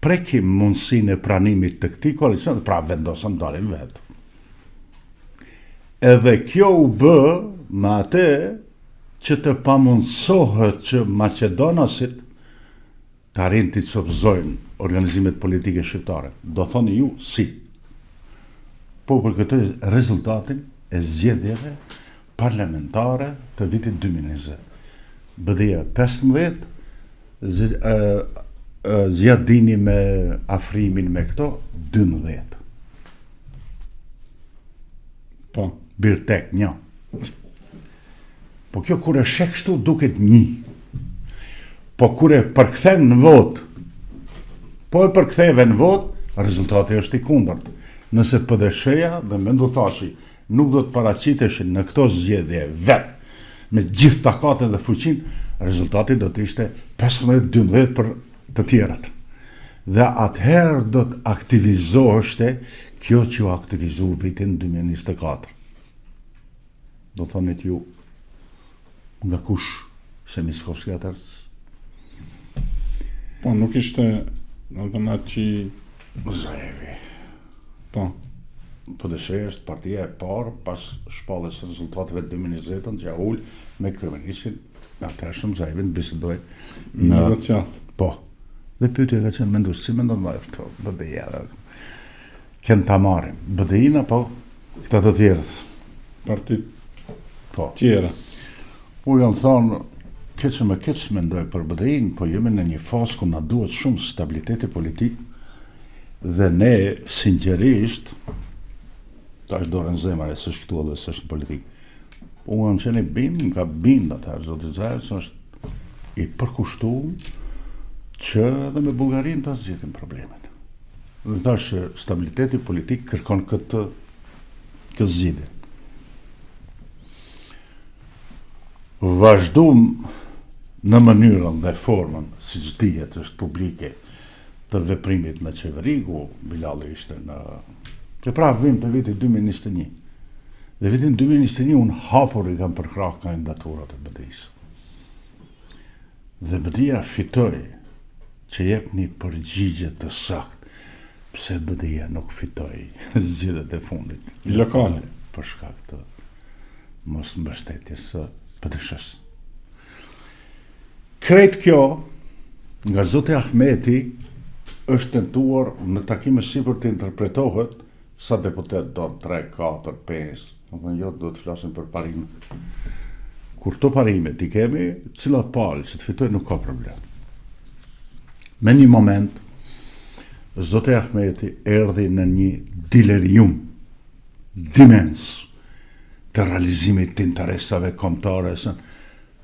prekim mundësinë e pranimit të këtij koalicioni, pra vendosëm dalin vetë. Edhe kjo u bë me atë që të pamundsohet që Maqedonasit të arrin të copëzojnë organizimet politike shqiptare. Do thoni ju si. Po për këtë rezultatin e zgjedhjeve parlamentare të vitit 2020. BD-ja 15, zgjatëdini me afrimin me këto 12. Po. Birtek 1. Po kjo kur e sheh kështu duket 1. Po kur e përkthen në vot, rezultati është i kundërt. Nëse PD-sha dhe Menduthashi nuk do të paraqiteshin në këto zgjedhje vetë, me gjithë takatet dhe fuqin, rezultati do të ishte 15-12 për të tjerët. Dhe atëherë do të aktivizoheshte kjo që u aktivizu vitin 2024. Do thonit ju, nga kush se Mickovski atërës Po, nuk ishte, do të thënë atë që... Zevi. Po, Po dëshirë është partia e parë pas shpalljes së rezultateve të 2020 që ul me kryeministin atëhershëm Zajevin bisedoi negociat. Po. Dhe pyetja ka qenë mendues si mendon më këto BDI-a. Kënë ta marrim BDI-n apo këta të tjerët? Partit Po. tjera. Unë jam thonë keqë me keqë mendoj për BDI-n, po jemi në një fazë ku na duhet shumë stabiliteti politik dhe ne sinqerisht ta është dorën zemër e s'është këtu edhe s'është në politikë. Unë jam qenë nga bind atëherë, zoti Zajës është i përkushtuar që edhe me Bullgarinë ta zgjidhim problemin. Dhe thash që stabiliteti politik kërkon këtë zgjidhje. Vazhdum në mënyrën dhe formën, siç dihet është publike, të veprimit në qeveri, ku Bilalli ishte në... E pra vim të viti 2021. Dhe vitin 2021 unë hapur i kam përkrah kandidaturat e BDI-s. Dhe BDI-a fitoi që jep një përgjigje të sakt pse BDI-a nuk fitoi zgjedhjet e fundit Lokale. për shkak të mos mbështetjes së PDSH-s. Krejt kjo nga zoti Ahmeti është tentuar në takime sipër të interpretohet sa deputet do 3, 4, 5, nuk në jo do të flasim për parime. Kur to parime ti kemi, cila palë që të fitoj nuk ka problem. Me një moment, zoti Ahmeti erdhi në një dilerium dimens të realizimit të interesave kombëtare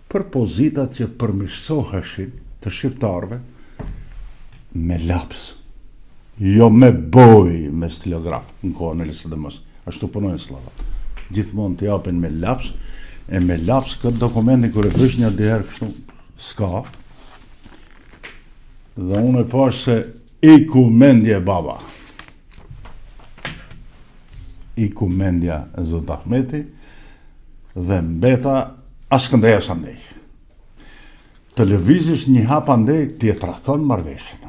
për pozitat që përmirësoheshin të shqiptarëve me laps. Jo me boj, me stilograf, në kohën e LSDM-s, ashtu punojnë slavat. Gjithmonë të japin me laps, e me laps këtë dokumentin kër e vysh një diherë kështu, s'ka. Dhe unë e pash se i ku mendje baba. I ku mendja e zot Ahmeti, dhe mbeta askëndeja sa ndej. Televizisht një hap andej tjetra thonë marrveshjen.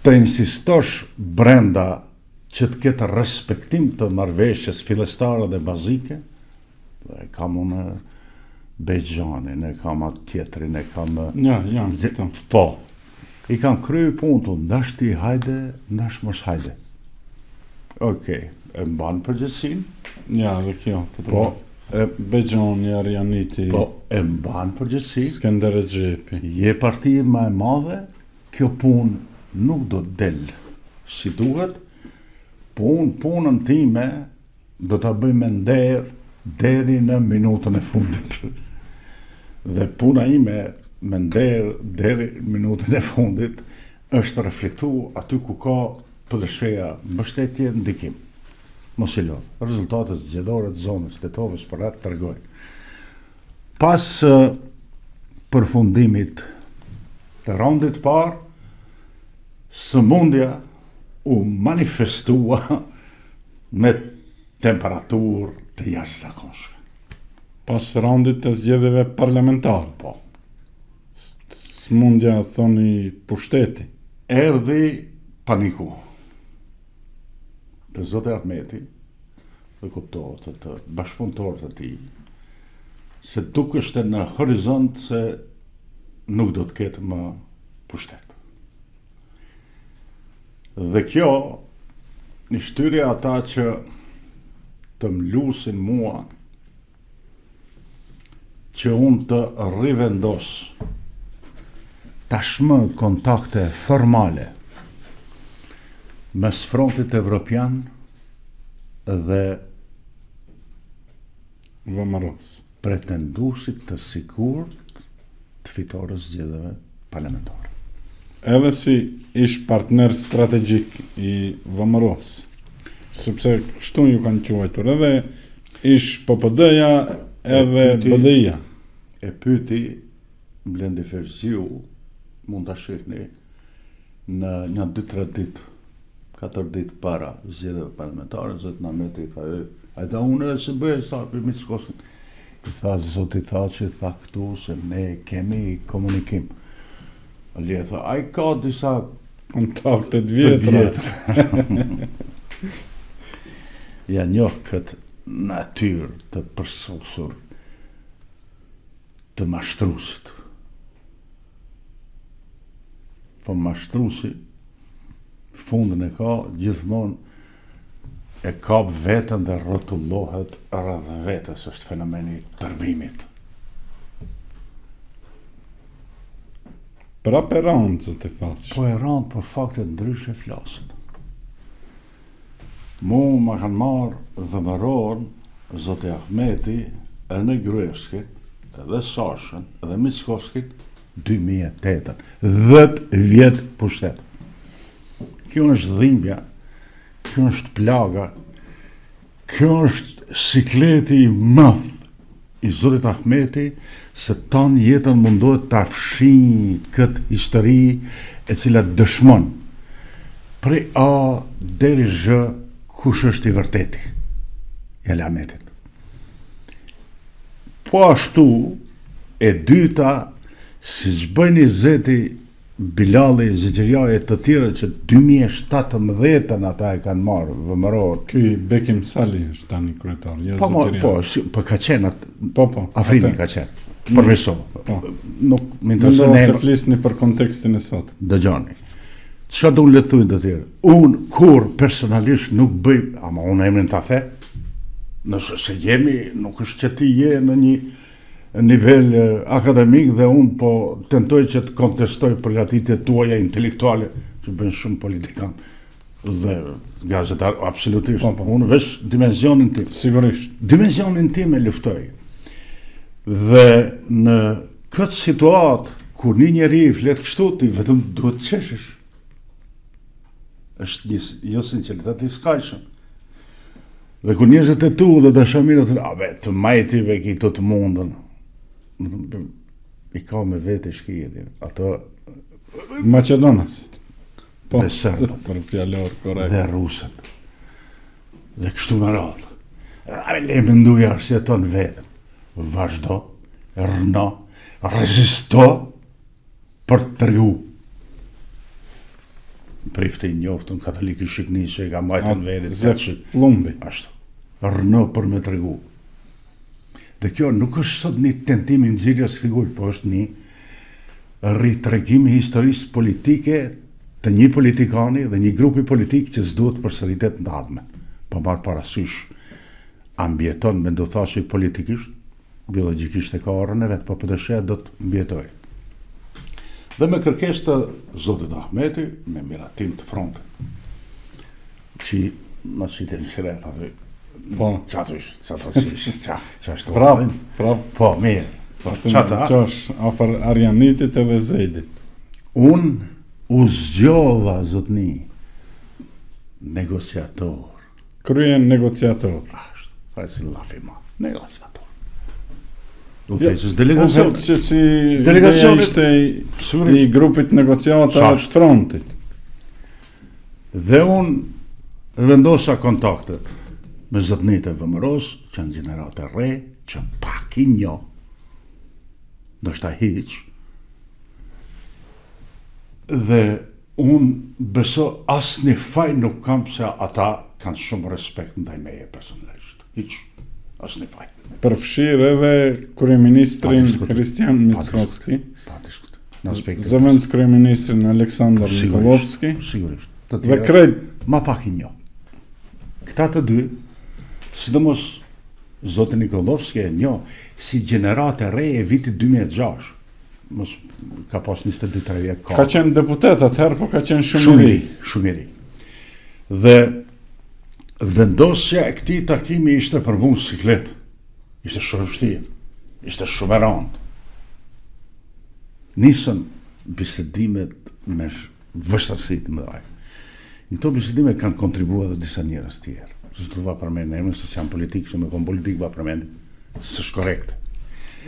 Të insistosh brenda që të ketë respektim të marrveshjes fillestare dhe bazike, dhe kam unë Bexhanin, e kam atë tjetrin, e kam... Ja, janë këto. Po, i kanë kryu punë, ndash ti hajde, ndash mos hajde. Okej, e mban përgjithsin? Ja, dhe kjo. Po, Bexhani, Arianiti, po, e mban përgjithsin? Skender Xhepi. Je parti më e madhe, kjo punë nuk do të del si duhet, po unë punën time do ta bëj me nder deri në minutën e fundit. Dhe puna ime me nder deri në minutën e fundit është reflektu aty ku ka PDSH-ja mbështetje, ndikim. Mos i lodh. Rezultatet zgjedhore të zonës Tetovës për atë tregoj. Pas përfundimit të raundit parë, sëmundja u manifestua me temperaturë të jashtëzakonshme. Pas raundit të zgjedhjeve parlamentare. Po. Sëmundja thoni pushteti. Erdhi paniku. Të zoti Ahmeti dhe kuptohet të bashkëpunëtorët e tij se dukeshte në horizont se nuk do të ketë më pushtet. Dhe kjo një shtyrje ata që të mlusin mua që unë të rivendos tashmë kontakte formale mes frontit evropian dhe Vëmaros. pretendusit të sigurt të fitores zgjedhjeve parlamentare. Edhe si ish partner strategjik i Vëmaros, sepse kështu ju kanë quajtur, edhe ish PPD-ja, edhe BDI-ja. E pyti Blendi Ferziu, mund ta shihni në një 2-3 ditë, 4 ditë para zgjedhjeve parlamentare, zoti Ahmeti tha, ai tha unë se bëj sa për Mitskosin. I tha zoti tha që tha këtu se ne kemi komunikim. Alia tha, ai ka disa kontakte të të vjetra. vjetra. Ja njoh këtë natyrë të përsosur të mashtrusit. Po mashtrusi, fundin e ka, gjithmonë e kap vetën dhe rrotullohet rreth vetes, është fenomeni i tërvimit. Prap e rëndë, zë të thasë. Po e rëndë për fakte ndryshe flasin. Mu ma kanë marrë vëmëron Zoti Ahmeti, edhe Gruevski, edhe Sashën, edhe Mickovskit, 2008, 10 vjetë pushtet. Kjo është dhimbja, kjo është plaga, kjo është sikleti i madh i Zotit Ahmeti, se ton jetën mundohet ta fshinjë këtë histori e cila dëshmon prej A deri Z kush është i vërteti i Ahmetit. Po ashtu e dyta, si ç'bëni Zeti Bilali, Zixherjaj e të tjerë që 2017 ata e kanë marrë vëmëror. Ky Bekim Sali është tani kryetar. Jo Po ka qenë Po. Afrimi ka qenë. Përveçso. Po. Nuk më Intereson intereson se flisni për kontekstin e sot. dëgjoni. Çka do unë letujnë të tjerë? Unë kur personalisht nuk bëj, ama unë emrin ta the, nëse se jemi, nuk është që ti je në një nivel akademik dhe unë po tentoj që të kontestoj përgatitjet tuaja intelektuale që bën shumë politikan dhe gazetar, absolutisht. Po. Unë vesh dimensionin tim. Sigurisht. Dimensionin tim e luftoj. Dhe në këtë situatë, kur një njeri flet kështu, ti vetëm duhet të qeshesh. Është një jo sinqeritet i skajshëm. Dhe kur njerëzit e tu dhe dashamirët të majtive ki të mundën, i ka me vete shkijeti. Ato Maqedonasit. Po, dhe serbët. për fjalor korrekt. Dhe rusët. Dhe kështu me radhë. Le menduja arsjeton vetën. Vazhdo, rëno, rezisto për të tregu. Prifte i njoftën katolikë shikni që i ka majtën verit. Zef Plumbi. Ashtu. Rëno për me tregu. Dhe kjo nuk është sot një tentim i nxjerrjes figurë, po është një ritregim i historisë politike të një politikani dhe një grupi politik që s'duhet përsëritet në ardhmen. Po marr parasysh ambjeton me do thashë politikisht, biologjikisht e ka orën e vet, po PDSH do të mbjetoj. Dhe me kërkesë të Zotit Ahmeti, me miratim të frontit, që më shiten siret aty. Po. Çfarë është? Prap. Po, mirë. Çata. Qosh, afër Arjanitit edhe Zedit. Unë u zgjodha, zotni, negociator. Kryen negociator. Ashtu, fa si lafi ma, negociator. U thejës delegacion. Që si Delegacionit- ishte i grupit negociatorëve të frontit. Dhe unë vendosa kontaktet me zotnit e vëmëros, që në gjenerat e re, që pak i njo, do shta hiq, dhe unë beso asë një faj nuk kam se ata kanë shumë respekt ndaj meje personalisht. Hiq, asë një faj. Përfshirë edhe kryeministrin Pa diskutim. Kristian Mickovski, Pa diskut. Në aspekte. zëvendës kryeministrin Aleksandar Nikolovski Sigurisht. Të dhe tjera, krejt ma pak i njo. Këta të dy, sidomos Zotë Nikolovski e njo, si gjenerat e re e vitit 2006, mos ka pas 22 vjet ka qenë deputet atëherë, po ka qenë shumë i shumë i ri. ri, shumë i ri. Dhe vendosja e këtij takimi ishte për mua siklet. Ishte shumë vështirë, ishte shumë e rëndë. Nisën bisedimet me vështirësi të mëdha. Në këto bisedime kanë kontribuar edhe disa njerëz tjerë. Se të va përmend emrin, se janë politikë, se me kon politik va përmend. S'është korrekt.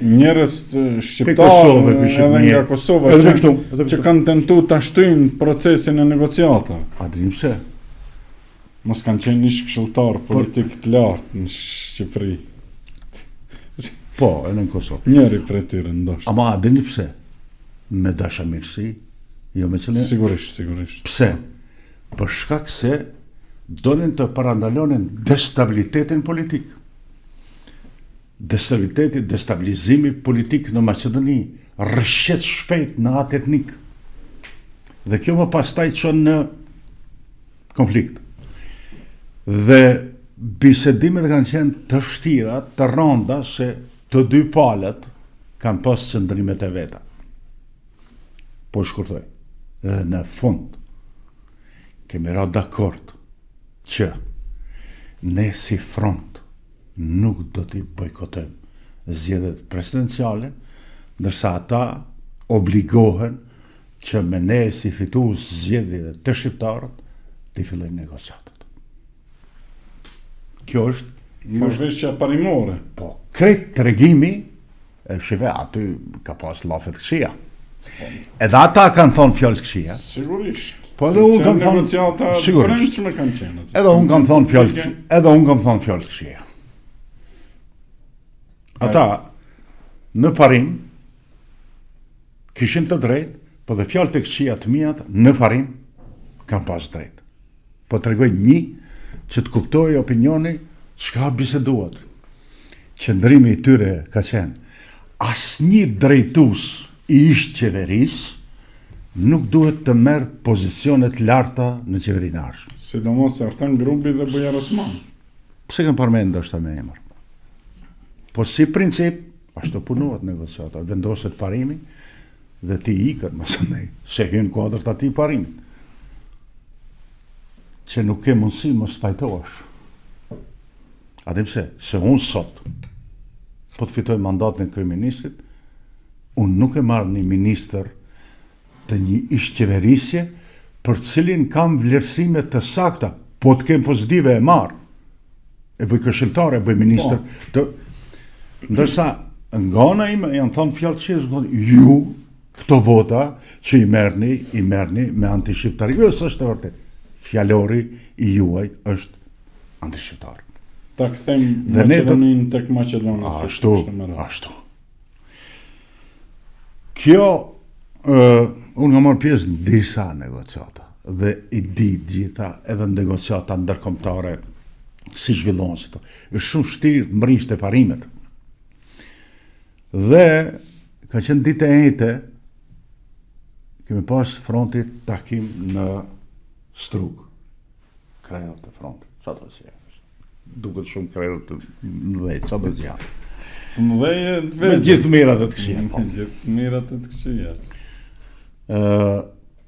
Njerëz Pe shqiptarë Kosovë, pe edhe Shqipëri, nga Kosova edhe që, këtu, edhe që këtu. kanë tentu ta shtyjnë procesin e negociatave. A dini pse? Mos kanë qenë ish këshilltar politik të lartë në Shqipëri. Po, edhe në Kosovë. Njëri prej tyre ndoshta. Ama a dini pse? Me dashamirësi Jo me qëllim. Sigurisht. Pse? Për shkak se donin të parandalonin destabilitetin politik. Destabilizimi politik në Maqedoni, rrëshqet shpejt në atë etnik. Dhe kjo më pastaj çon në konflikt. Dhe bisedimet kanë qenë të vështira, të rënda, se të dy palët kanë pas qëndrimet e veta. Po shkurtoj. Dhe në fund kemi ra dakord që ne si front nuk do t'i bojkotojmë zgjedhjet presidenciale, ndërsa ata obligohen që me ne si fitues zgjedhjeve të shqiptarët t'i fillojnë negociatat. Kjo është marrëveshja parimore. Po, krejt tregimi e shive aty ka pas llafet këqija. Edhe ata kanë thonë fjalë këqija. Sigurisht. Po edhe unë kam thonë negociata brendshme kanë qenë. Edhe unë kam thonë fjalë këqija. Ata në parim kishin të drejtë, po dhe fjalët e këqija të mijat në parim kanë pas drejtë. Po tregoj një që të kuptoj opinioni çka biseduat. Qëndrimi i tyre ka qenë asnjë drejtues i ish qeverisë nuk duhet të merr pozicione të larta në qeverinë ardhshme. Sidomos Artan Grupi dhe Bujar Osman. Pse kanë përmendur ndoshta me emër. Po si princip, ashtu punohet negociata, vendoset parimi dhe ti ikën mësënej, se hyn kuadrat ati parimit. Që nuk ke mundësi mos pajtohesh. A di pse? Se unë sot, po të fitoj mandatin e kryeministit, unë nuk e marr një ministër të një ish-qeverisje për cilin kam vlerësime të sakta, po të kem pozitive e marr. E bëj këshilltar, e bëj ministër të... Ndërsa, nga ana ime janë thonë fjalë që ju këto vota që i merrni me antishqiptar. Jo, s'është e vërtet. Fjalori i juaj është antishqiptar. Ta kthejmë Maqedoninë tek Maqedonia. Ashtu. Kjo, unë nga marrë pjesë në disa negociata dhe i di gjitha edhe negociata ndërkombëtare si zhvillohen si to. Është shumë vështirë të mrish te parimet. Dhe ka qenë ditë e njëjtë, kemi pas frontit takim në Strug, krejët e frontit, qa do të janë? Duket shumë krejët të mëdhej, qa do të janë? Të mëdhej e të vetë. Me gjithë mirat e të këqija. Me gjithë mirat e të këqija.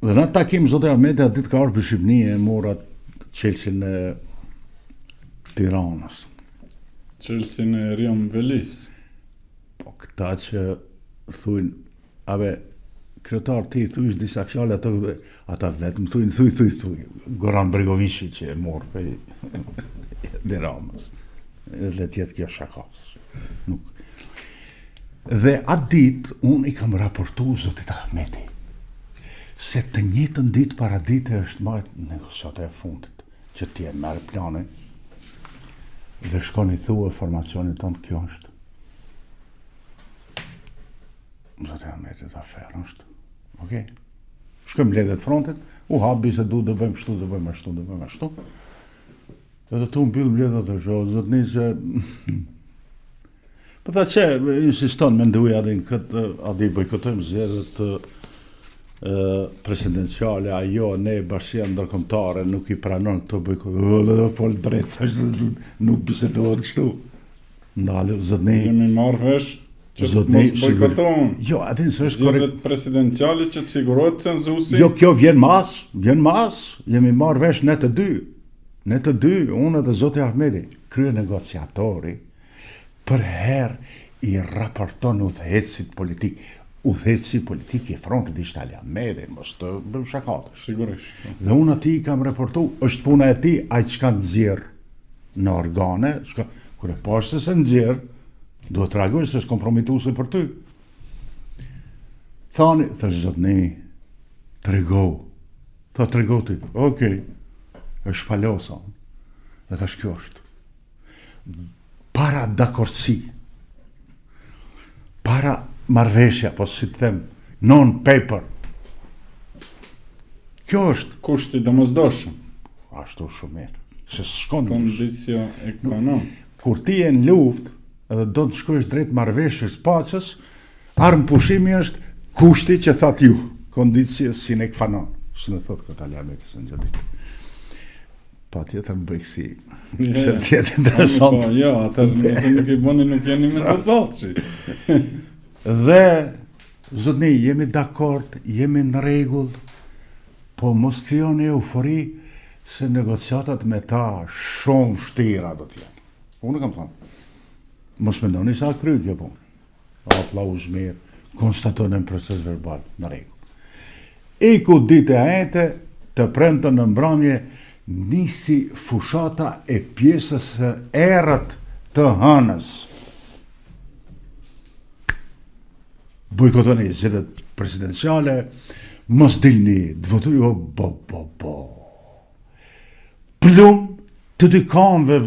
Dhe në takim, zote Ahmeti, atë ditë ka ardhur për Shqipëni e morat Çelsin e Tiranës. Çelsin e Rion Velis. Po këta që thujnë, abe, kryetar ti thujsh disa fjale, ata vetëm thuj. Goran Bregovici që e morë për dhe Ramës. Dhe tjetë kjo shakas. Dhe atë ditë, unë i kam raportu zotit Ahmeti, se të njëjtën ditë para dite është majtë negociata e fundit, që ti e merë planin, dhe shkoni thua formacionit tonë kjo është. Zotë Ahmeti të aferë është. Okej. Shkëm ledet frontit, u habi se du dhe bëjmë shtu, dhe bëjmë ashtu. Edhe tu mbyll mbledhet dhe shohë, zotë një që... Për tha që, insiston me nduja adin këtë, adi bojkotojmë zgjedhjet presidenciale, ajo, ne bashkia ndërkombëtare nuk i pranon këto bojkotojmë, dhe fol drejt, nuk bisedohet kështu. Ndalë, zotë një... Jemi marrë vesh që të mos bojkotohen. Jo, adin së është zgjedhjet presidenciale që të sigurohet cenzusi. Jo, kjo vjen mas, jemi marrë vesh ne të dy. Ne të dy, unë dhe zoti Ahmeti, krye negociatori, për herë i raporton udhëheqësit politik. Udhëheqësi politik i frontit ishte Ali Ahmeti, mos të bëjmë shakatë. Sigurisht. Dhe unë ati i kam raportu, është puna e ti, ai çka nxjerr në organe, kur e pash se nxjerr, duhet të reagoj se është kompromituese për ty. Thani, thash zotni, tregou ti, okej, është shpalosa. Dhe thash kjo është. Para dakordsi, para marrëveshja, po si të them, non paper, Kjo është kushti domosdoshëm, ashtu shumë mirë. Se s'shkon kondisio ekonom. kur ti je në luftë edhe do të shkosh drejt marrëveshjes paqes, armë pushimi është kushti që thatë ju, kondicio sine qua non, që në thotë këtë Aliameti së në gjëdit. Pa tjetër më bëjë kësi, që tjetë interesant. Jo, atër nëse nuk i bëni nuk jeni me të valqi. Dhe, zotni, jemi dakord, jemi në regull, po mos krijoni eufori se negociatat me ta shumë vështira do t'jenë. Unë kam thënë, mos mendoni sa kry kjo punë. Aplauz mirë, konstatojnë në proces verbal, në regull. Iku dite ajete, të premte në mbrëmje, nisi fushata e pjesës së errët të hënës. Bojkotoni zgjedhjet presidenciale, mos dilni, të votoni bo. Plum të dy kamëve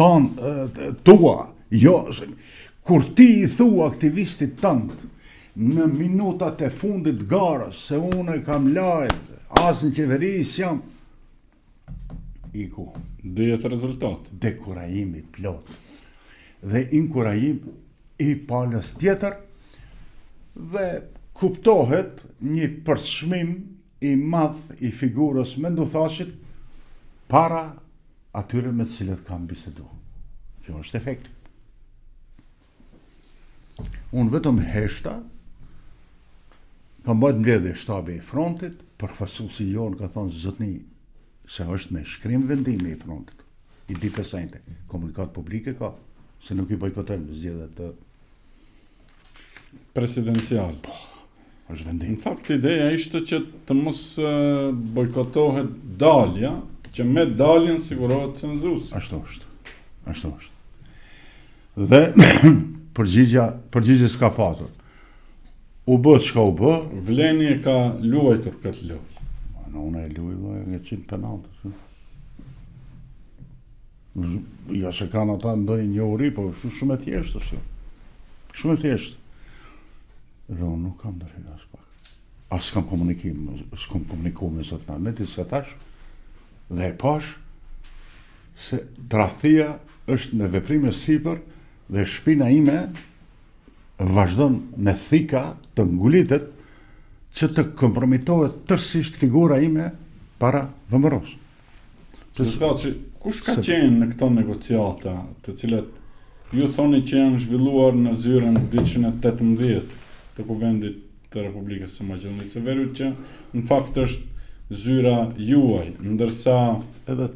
tua, jo, kur ti i thua aktivistit tënd në minutat e fundit garës se unë kam lajt, as në qeveri jam, iku. Dihet rezultat. Dekurajimi plot. Dhe inkurajim i palës tjetër, dhe kuptohet një përçmim i madh i figurës menduthashit para atyre me të cilët kam bisedu. Kjo është efekti. Unë vetëm heshta, kam bajt mbledhje shtabi i frontit, përfaqësuesi jonë ka thonë zotni se është me shkrim vendimi i frontit. I di pesajnte, komunikat publike ka, se nuk i bojkotojmë zgjedhjet të presidencial. është vendim. Në fakt, ideja ishte që të mos bojkotohet dalja, që me daljen sigurohet cenzusi. Ashtu është. Dhe përgjigje s'ka patur. U bë çka u bë. Vleni e ka luajtur këtë lojë. Unë e luaj nga 100 penaltë. Ja se kanë ata ndonjë një uri, po shumë e thjeshtë është. Shumë e thjeshtë. Dhe unë nuk kam ndërhyr as pak. As s'kam komunikuar me zot Ahmeti se tash, dhe e pash se tradhtia është në veprime sipër dhe shpina ime vazhdon me thika të ngulitet që të kompromitohet tërësisht figura ime para VMRO-s. Kush ka qenë në këto negociata, të cilat ju thoni që janë zhvilluar në zyrën 218 të Kuvendit të Republikës së Maqedonisë së Veriut, që në fakt është zyra juaj, ndërsa edhe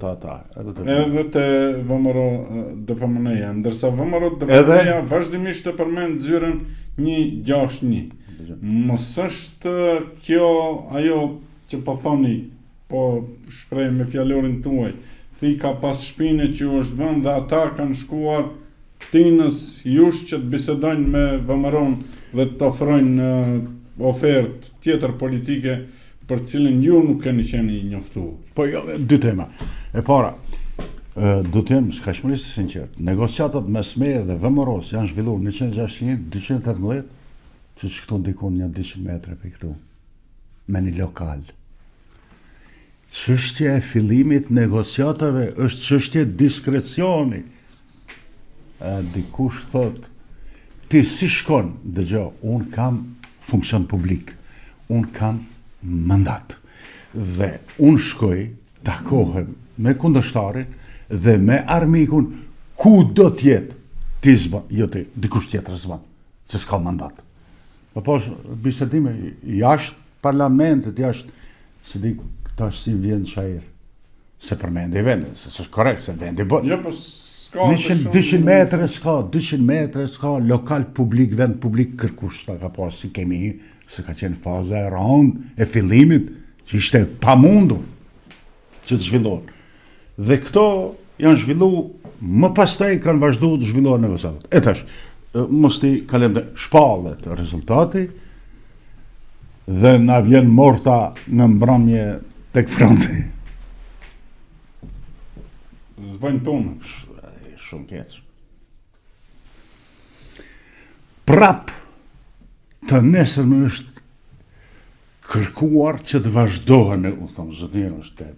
te VMRO DPMN-ja, ndërsa VMRO DPMN-ja vazhdimisht të përmend zyrën 161. Mos është kjo ajo që po thoni, po shpreh me fjalorin tuaj, thika pas shpine që u është vënë dhe ata kanë shkuar tinës jush që të bisedojnë me VMRO-n dhe të ofrojnë ofertë tjetër politike për cilën ju nuk keni qenë i njoftuar. Po jo, dy tema. E para, do të jem skaqërisht sinqert. Negociatat mes meje dhe VMRO-s janë zhvilluar në 161, 218, që këtu ndikon një 200 metre për këtu, me një lokal. Çështja e fillimit negociatave është çështje diskrecioni. Dikush thot, ti si shkon, dëgjoj, unë kam funksion publik, unë kam mandat, dhe unë shkoj, takohem me kundërshtarin dhe me armikun, ku do t'jetë, ti zban, jo ti, dikush tjetër zban, se s'ka mandat. Po bisedime jashtë parlamentet, jashtë, se di tash si vjen çajër, se përmendi vendi, se është korrekt, se vendi bë. Jo, po s'ka 200 metre s'ka lokal publik, vend publik kërkush ta ka pas si kemi, se ka qenë faza e rënd e fillimit, që ishte pamundur që të zhvillohen. Dhe këto janë zhvillu, më pastaj kanë vazhduar të zhvillohen negociatat. E tash, mos ti kalem dhe shpallet rezultati dhe na vjen morta në mbrëmje tek fronti. Zbajnë punën. Shumë keq. Prap të nesërmë është kërkuar që të vazhdohen, u thonë zotënjë, është e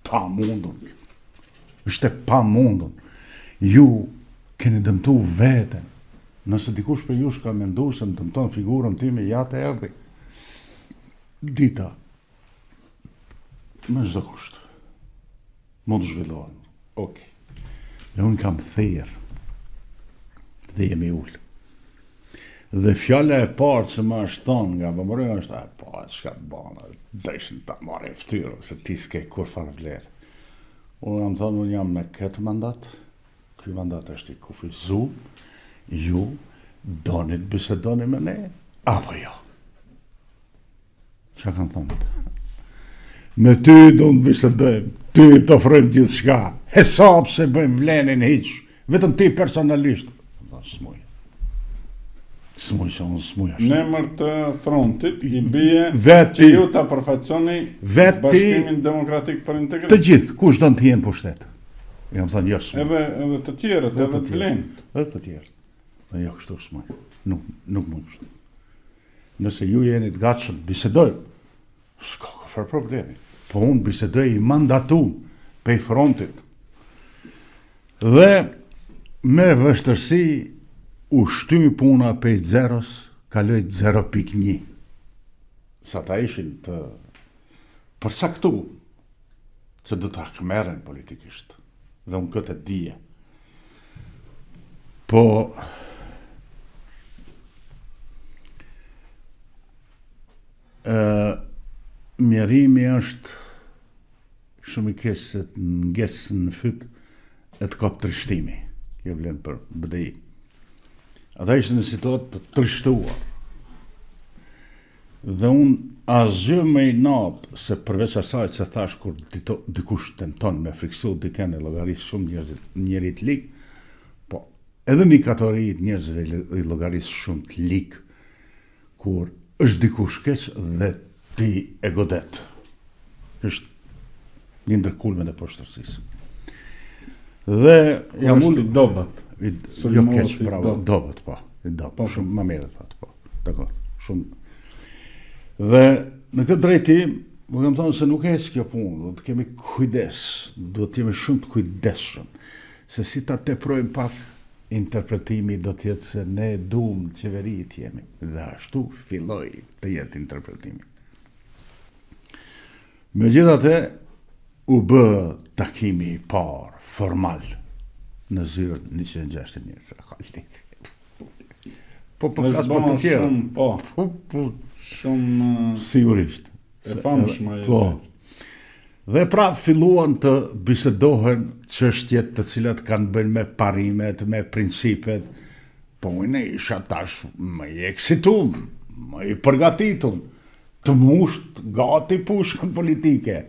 pamundun. Është e pamundun. Ju keni dëmtu veten. Nëse dikush për jush ka mendu se më dëmton figurën time, ja të erdhi. Dita, me çdo kusht, mund të zhvillohen. Okej. Dhe unë kam thirr dhe jemi ullë. Dhe fjala e parë që më është thonë nga vëmërëja është, çka të banë, deshin ta marrin ftyrë, se ti s'ke kur farë vlerë. Unë kam thonë, unë jam me këtë mandat, ky mandat është i kufizu, ju doni të bisedoni me ne, apo jo? Qa kanë thonë? Me ty do të bisedojmë, ty të ofrojmë gjithë shka, hesab se bëjmë vlenin hiq, vetëm ti personalisht. Smuj. Smuj që unë smuj ashtë. Në emër të frontit, i bie Veti- që ju ta përfaqësoni Veti- Bashkimin Demokratik për Integrim. Të gjithë, kush do të jenë pushtet? Jam thënë, jo smuj. Edhe të tjerët, Edhe edhe të të tjerët. vlenit. Edhe të tjerë. Dhe jo kështu smuj. Nuk mund kështu. Nëse ju jeni të gatshëm, bisedojmë. S'ka kërfar problemi. Po unë bisedoj i mandatum pe i frontit. Dhe me vështërsi u shtymi puna pe i zeros, kaloj 0.1. Sa ta ishin të përsaktu, që do të akmeren politikisht. Dhe unë këtë e dije. Po, mjerimi është shumë i keq se të ngesë në fyt e të kap trishtimi. Kjo vlen për BDI. Ata ishte në situatë të trishtuar. Dhe unë asgjë më i natë se përveç asaj që thash kur dikush tenton me friksu diken e llogarisë shumë njerit lik, po edhe një kategorit njerëzve i llogarisë shumë të lik, kur është dikush keq dhe ti e godet. Është një ndër kulmet e poshtërsisë. Dhe jam Është i dobat. jo keq, i bravo, dobat. dobet, po. I dobet, Po, shumë më mirë thatë, po. Dakor, shumë. Dhe në këtë drejtim, më kam thonë se nuk e kjo punë, do të kemi kujdes, do të jemi shumë të kujdesshëm, se si ta teprojmë pak interpretimi do të jetë se ne duam qeveri të jemi, dhe ashtu filloi të jetë interpretimi. Megjithatë, u bë takimi i parë formal në zyrën 161. Po flas për të tjerë. Shumë, po, Po, shumë sigurisht. e famshme ajo. Po. Dhe pra filluan të bisedohen çështjet të cilat kanë bënë me parimet, me principet. Po unë isha tash më i eksitum, më i përgatitur, të musht gati pushkën politike.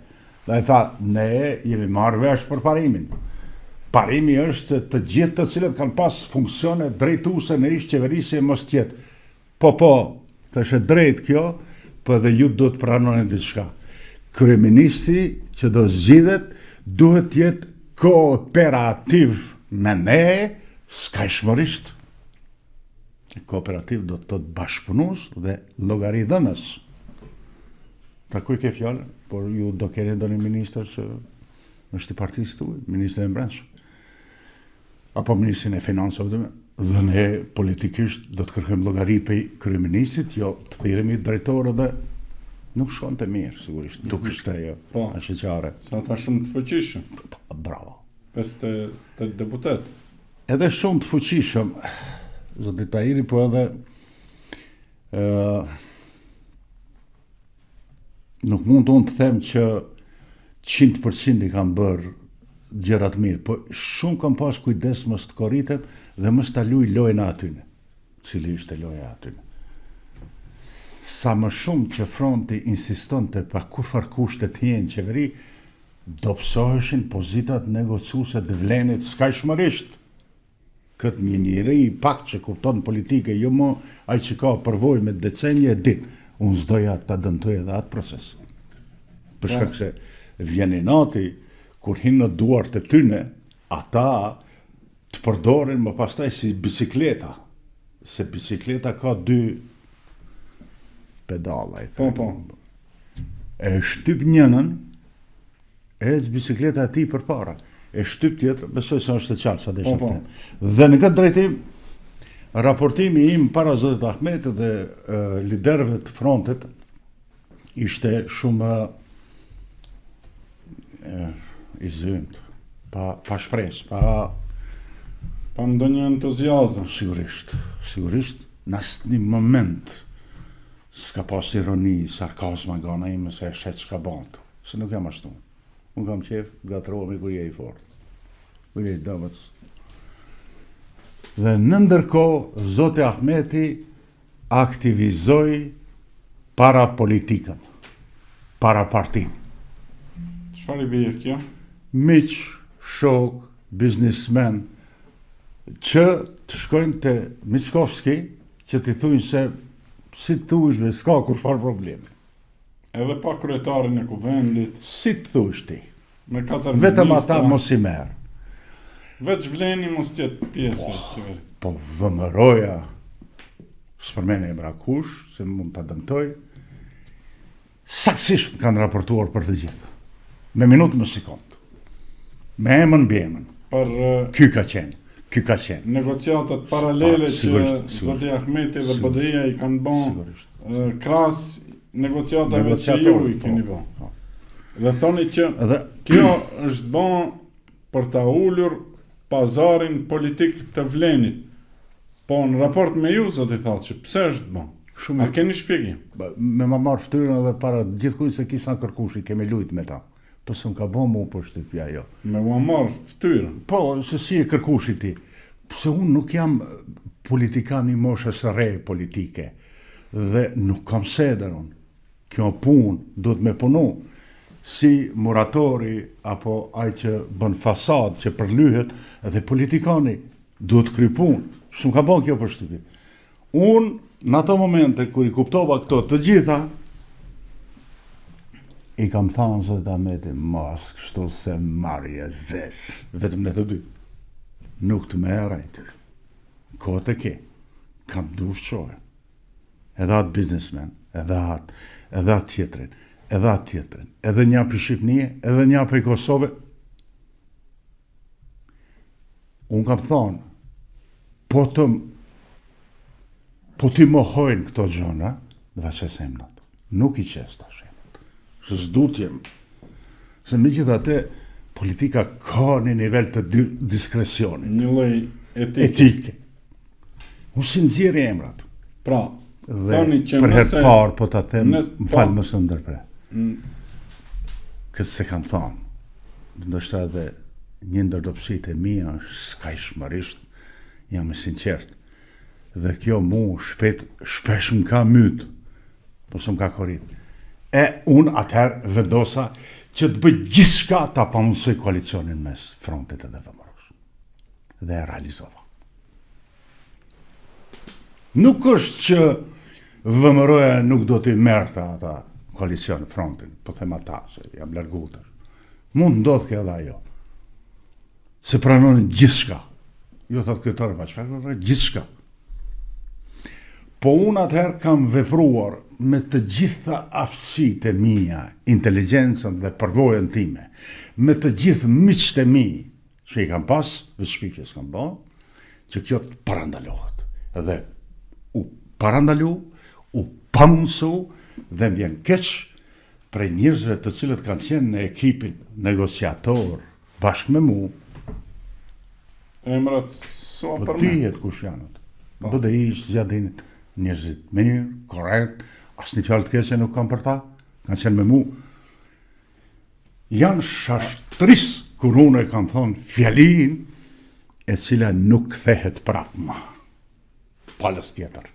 Dhe e tha, ne jemi marrë vesh për parimin. Parimi është se të gjithë të cilët kanë pas funksione drejtuese në ish qeverisje mos tjetë. Po, të është drejt kjo, po edhe ju do të pranoni diçka. Kryeministri që do zgjidhet duhet të jetë kooperativ me ne, skajshmërisht. Kooperativ do të thotë bashkëpunues dhe llogaridhënës. Ta kuj ke fjallë, por ju do keni ndonjë ministër që është i partisë tuaj, ministrin e Brendshëm. Apo ministrin e Financave, dhe ne politikisht do të kërkojmë llogari prej kryeministrit, jo të thirremi drejtorë dhe nuk shkon të mirë, sigurisht. Dukeshte ajo, Po. ashqeqare. Sa ata shumë të fuqishëm. Bravo. 58 deputet. Edhe shumë të fuqishëm, zoti Tahiri, po edhe nuk mund unë të them që 100% i kam bërë gjërat mirë, po shumë kam pas kujdes mos të korritem dhe mos ta luaj lojën atyne, cili ishte loja atyne. Sa më shumë që fronti insistonte pa kurfar kushte të jenë qeveri, dobësoheshin pozitat negociuese të vlenit skajshmërisht. Këtë një njeri i pak që kupton politike, jo më ai që ka përvojë me decenje e din. Unë s'doja ta dëmtoj edhe atë proces. Për shkak se vjen i nati, kur hinë në duart e tyne, ata të përdorin më pastaj si bicikleta. Se bicikleta ka 2 pedala, i Po, them. po. e shtyp njënën, e bicikleta e tij përpara, e shtyp tjetër, besoj se është e qartë sa desha të them. Dhe në këtë drejtim, raportimi im para zotit Ahmetit dhe liderëve të frontit ishte shumë i zymt, pa shpresë, pa ndonjë entuziazëm. Sigurisht, në asnjë moment s'ka pas ironi, sarkazma nga ana ime se e shet çka bën. Se nuk jam ashtu. Unë kam qef, gatrohemi kur je i fortë. Kur je i dobët. Dhe në ndërkohë, zoti Ahmeti aktivizoi para politikën, para partinë. Çfarë i bie kjo? Miq, shok, biznismen, që të shkojnë te Mickovski, që t'i thujnë se si të thushme, s'ka kur farë problemi. Edhe pa kryetarin e kuvendit. Si të thush ti? Me 4 Vetëm ministra. ata mos i merë. Veç Vleni mos tjetë pjesë e qeveri. Po vëmëroja, s'përmene e mrakush, se mund të dëmtoj, saksisht kanë raportuar për të gjithë. Me minutë më sekundë. Me emën bjemën. Për Ky ka qenë. negociatat paralele që sigurisht. zoti Ahmeti dhe BDI-ja i kanë bën krahas negociatave që Negociator, ju i keni bën. Dhe thoni që kjo është bën për ta ulur pazarin politik të Vlenit. Po në raport me ju, zoti Thaçi, pse është bën? A keni shpjegim? Me ma marë ftyrën edhe para gjithkujt se kisa kërkushi, kemi lujt me ta. Po se më ka bo mu për shtypja jo. Me ma marë ftyrën? Po, se si e kërkushi ti. Se unë nuk jam politikan i moshës së re politike. Dhe nuk kam seder unë. Kjo punë do të me punu. Si muratori, apo ai që bën fasad, që përlyhet, edhe politikani do të kry punë. Së më ka bo kjo për shtypja. Unë, në ato momente, kër i kuptova këto të gjitha, i kam thanë zotë Ahmeti, mos kështu se marrje zes, vetëm në të dy. Nuk të me erajt. Kohët e ke, kam dush qojë. Edhe atë biznesmen, edhe atë tjetrin, edhe një për Shqipnije, edhe një për Kosovë. Unë kam thonë, po ti mohojnë këto gjona, dhe qesë emnat. Nuk i qesë ta shemë. Se s'du t'jem. Se me gjitha te, politika ka një nivel të diskresionit. Një lloj etike. Unë si nxjerrë emrat. Pra, dhe për herë parë, po ta them, më falë më së ndërpre. Këtë se kam thonë, ndoshta edhe një ndërdopsit e mia është skajshmërisht, jam e sinqert. Dhe kjo mu shpesh më ka mytë, po së më ka korit. E unë atëherë vendosa që të bëj gjithçka ta pamundësoj koalicionin mes frontit edhe VMRO-s. Dhe e realizova. Nuk është që VMRO-ja nuk do t'i merrte ata koalicion frontin, po them ata, se jam larguar. Mund ndodh kjo edhe ajo. Se pranonin gjithçka. Jo thot kryetari, pa çfarë, gjithçka. Po unë atëherë kam vepruar me të gjitha aftësitë e mia, inteligjencën dhe përvojën time, me të gjithë miqtë e mi që i kam pas, shpifjes kam bë, që kjo të parandalohet. Dhe u parandalu, u pamundsu dhe më vjen keq për njerëzve të cilët kanë qenë në ekipin negociator bashkë me mua. Emrat so për më. Po dihet kush janë. BDI zgjadin njerëzit mirë, korrekt, asnjë fjalë të keqe nuk kam për ta, kanë qenë me mua. Janë shashtris kur unë e kam thonë fjalin e cila nuk kthehet prapë më. Palës tjetër.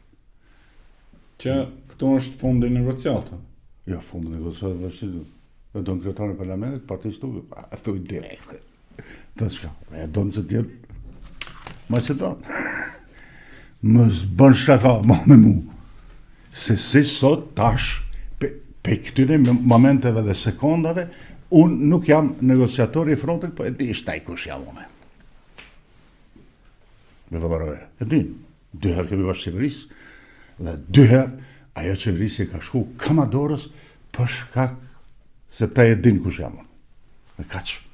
Që këtu është fundi negociatave. Jo, fundi negociatave është si e donë kryetari i parlamentit, partisë tu, e thuj direkt. Dhe shka, e donë që tjetë Macedon. Më bën shaka me mu. Se si sot tash, pe këtyre momenteve dhe sekondave, unë nuk jam negociatori i frontit, po e di shtaj kush jam unë. Dhe vëmërove. E din, 2 herë kemi bashkë qeverisë, dhe 2 herë ajo qeverisë ka shku Kamadorës për shkak se ta e din kush jam unë. E kaq.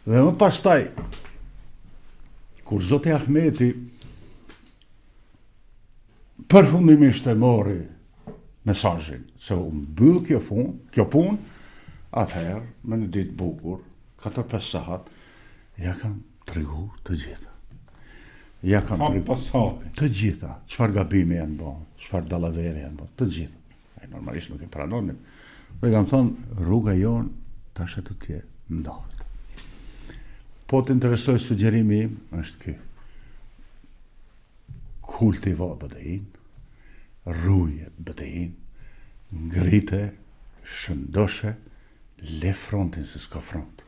Dhe më pastaj, kur Zoti Ahmeti përfundimisht e mori mesazhin se u mbyll kjo punë, atëherë, me një ditë bukur, 4-5 sahat, ja kam tregu të gjitha. Ja kam Hap tregu pas hapi. të gjitha, çfarë gabimi janë bërë, çfarë dallaveri janë bërë, të gjitha. Ai normalisht nuk e pranonin. Dhe kam thonë, rruga jonë tash të tje ndahet. Po të interesoj sugjerimi im është ky. Kultivo BDI-n, rruje BDI-n, ngrite, shëndoshe, le frontin se s'ka front.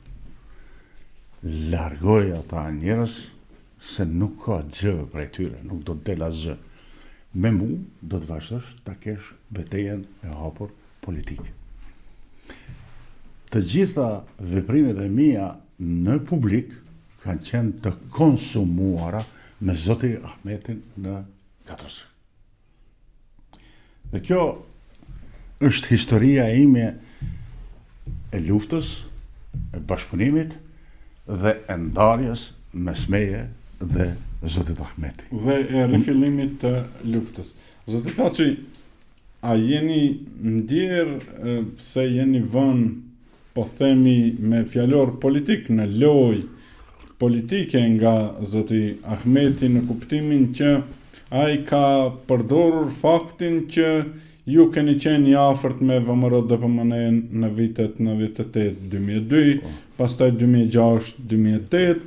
Largoj ata njerëz se nuk ka gjë prej tyre, nuk do të del asgjë. Me mu do të vazhdosh ta kesh betejën e hapur politike. Të gjitha veprimet e mia në publik kanë qenë të konsumuara me Zoti Ahmetin në Katrës. Dhe kjo është historia ime e luftës, e bashkëpunimit dhe e ndarjes mes meje dhe Zotit Ahmeti. Dhe e rifillimit të luftës. Zoti Thaçi, a jeni ndjerë se jeni vënë, po themi me fjalor politik, në lojë politike nga Zoti Ahmeti në kuptimin që ai ka përdorur faktin që ju keni qenë i afërt me VMRO-DPMN në vitet 98-2002, pastaj 2006-2008,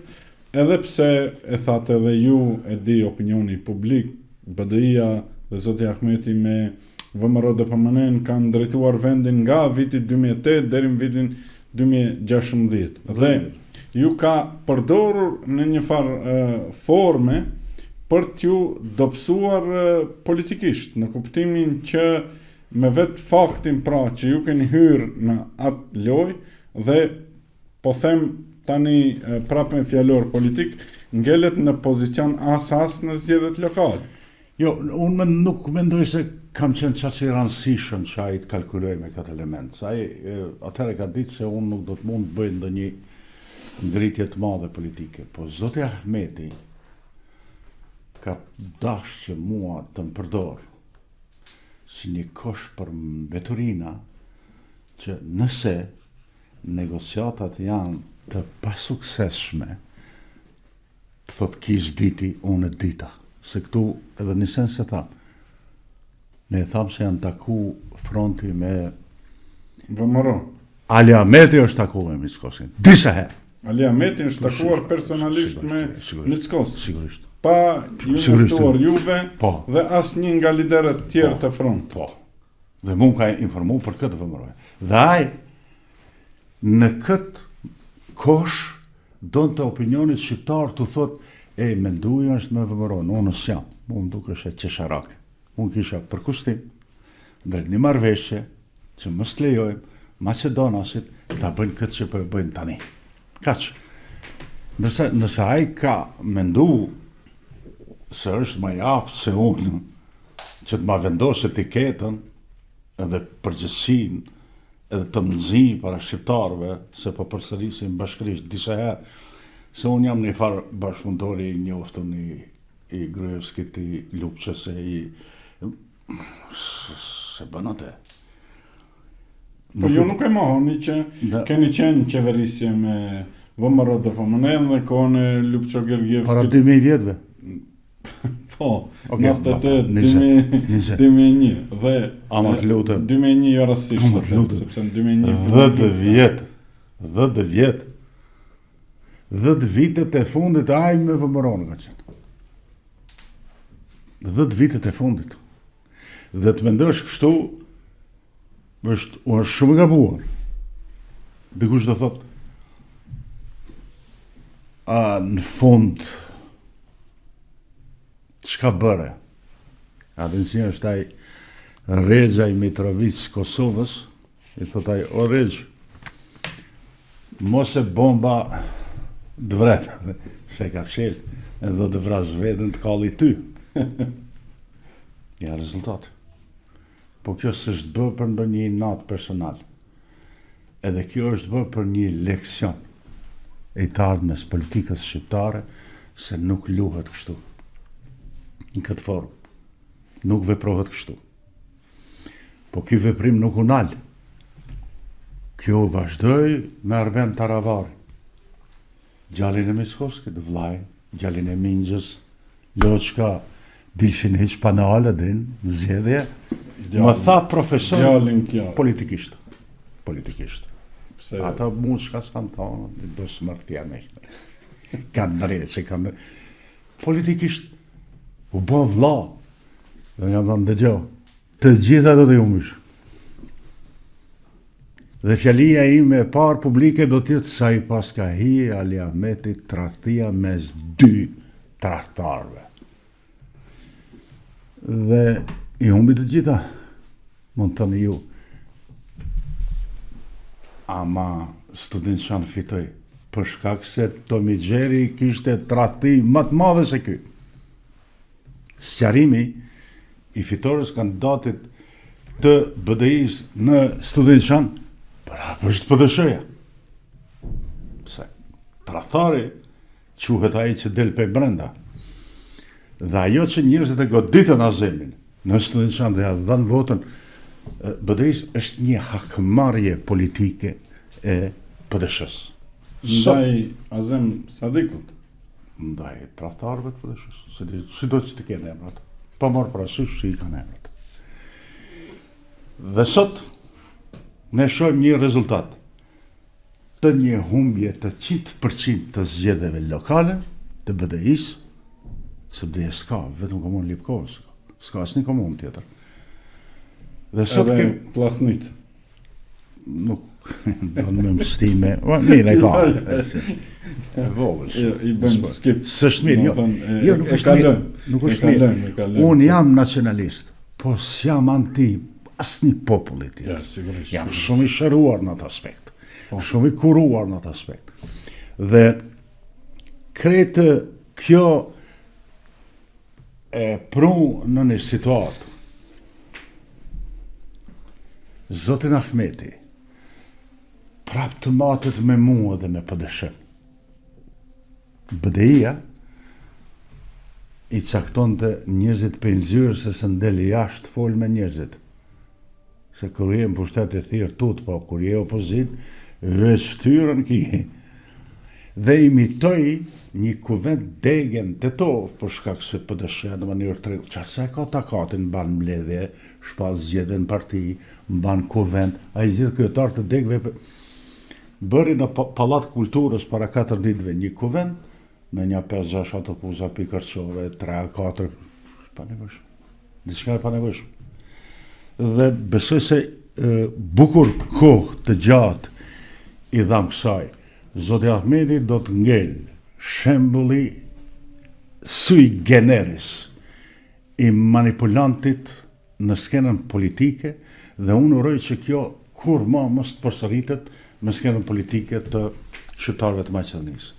edhe pse e thatë edhe ju e di opinioni publik, BDI-a dhe Zoti Ahmeti me VMRO-DPMN kanë drejtuar vendin nga viti 2008 deri në vitin 2016. Dhe ju ka përdorur në një farë forme për t'ju dobësuar politikisht, në kuptimin që me vetë faktin pra që ju keni hyrë në atë lojë dhe po them tani prapë me fjalor politik, ngelet në pozicion as në zgjedhjet lokale. Jo, unë nuk mendoj se kam qenë qaq i rëndësishëm që ai të kalkuloj me këtë element. Sa ai atëherë ka ditë se unë nuk do të mund të bëj ndonjë ngritje të madhe politike, po Zoti Ahmeti ka dashur që mua të më përdor si një kosh për mbeturina që nëse negociatat janë të pasuksesshme, të thot kish diti, unë e dita. Se këtu edhe një sens se tham. Ne e tham se janë taku fronti me VMRO. Ali Ahmeti është taku me Mickosin. Disa herë. Ali Ahmeti është takuar personalisht me Mickosin. Sigurisht. Pa ju njoftuar juve po, dhe asnjë nga liderët tjerë të front. Po. Dhe mu ka informu për këtë VMRO. Dhe ai në këtë kosh donë të opinionit shqiptar të thot menduja është me VMRO, unë s'jam, unë duke është e qesharake. Unë kisha përkustim, drejt një marrëveshje që mos të lejojmë Macedonasit ta bëjnë këtë që po e bëjnë tani. Kaq. Nëse ai ka mendu se është më i aftë se unë që të ma vendos etiketën edhe përgjegjësinë edhe të mëzi para shqiptarëve se po përsërisin bashkërisht disa herë se unë jam një farë bashkëpunëtori i njoftën i Gruevskit, i Lupçës, se bën atë. Po ju nuk e mohoni që keni qenë qeverisje me VMRO-DPMN dhe kohën e Lupço-Gergievskit. Para 2000 vjetëve. Po, në 2001 dhe ama të lutem 2001 jo rastësisht, sepse në 2001 10 vitet e fundit ai me VMRO-n ka qenë. 10 vitet e fundit. Dhe të mendosh kështu është shumë gabuar. Dikush do thot në fund çka bëre? Adencia është ai Rexha i Mitrovic Kosovës, i thot ai, o Rexh, mos e bomba dvret, se ka qel, edhe do të vras vetën të kalli ty. Ja rezultat. Po kjo s'është bërë për ndonjë inat personal. Edhe kjo është bërë për një leksion e të ardhmes politikës shqiptare se nuk luhet kështu. Në këtë formë. Nuk veprohet kështu. Po ky veprim nuk u nal. Kjo vazhdoi me Arben Taravari. Gjallin e Miskovskit, vllai, gjallin e Mingjës, jo çka dilshin hiç panale din në zgjedhje. Më tha profesor politikisht. Politikisht. Ata mund shka s'kan thonë, do smërtja me. Kanë drejtë që kanë. Politikisht u bë vlla. Dhe jam thënë dëgjoj, të gjitha do të humësh. Dhe fjalia ime e parë publike do t'jetë sa i pas ka hi Ali Ahmeti tradhtia mes dy tradhtarëve. Dhe i humbi të gjitha, mund të thoni ju. Ama student Shan fitoi, për shkak se Tomi Xheri kishte tradhti më të madhe se ky. Sqarimi i fitores kandidatit të BDI-s në student Shan, është PDSH-ja. Se tradhtari quhet ai që del pe brenda. Dhe ajo që njerëzit e goditën Azemin në student Shan dhe ja dhanë votën BDI-s është një hakmarrje politike e PDSH-s. Ndaj Azem Sadikut. Ndaj tradhtarëve të PDSH-s. Si do që të kenë emrat. Pa marrë parasysh që i kanë emrat. Dhe sot ne shohim një rezultat të një humbje të 100% të zgjedhjeve lokale të BDI-s, se BDI s'ka, vetëm komunë Lipkovës, s'ka asnjë komunë tjetër. Dhe sot edhe Plasnic. Nuk do në më stime, mirë e ka. E vogël. I bëm skip. S'është mirë, jo, nuk është mirë. Nuk është mirë. Unë jam nacionalist, po s'jam anti asnjë populli tjetër. Ja, sigurisht. Jam shumë i shëruar në atë aspekt. Shumë i kuruar në atë aspekt. Dhe kretë kjo e pru në një situatë. Zotin Ahmeti prap të matet me mua dhe me PDSH. BDI-ja i cakton të njerëzit për nxyrë se së ndeli jashtë fol me njerëzit. Se kur je në pushtet e thirë tut, po kur je opozit, veç ftyrën ki. Dhe imitoj një kuvent degen të tovë, për shkak se PDSH në mënyrë të rrëllë. Qase ka takatin, mban mbledhje, shpas zgjedhjen parti, mban kuvent, a i gjithë kryetar të degve bëri në Pallat Kulturës para 4 ditëve një kuvent, me një 5-6 autobusa pikërçove, 3-4, pa nevojshme. Diçka e pa nevojshme. Dhe besoj se bukur kohë të gjatë i dham kësaj. Zoti Ahmeti do të ngel shembulli sui generis i manipulantit në skenën politike dhe unë uroj që kjo kur ma mos të përsëritet me skenën politike të shqiptarëve të Maqedonisë.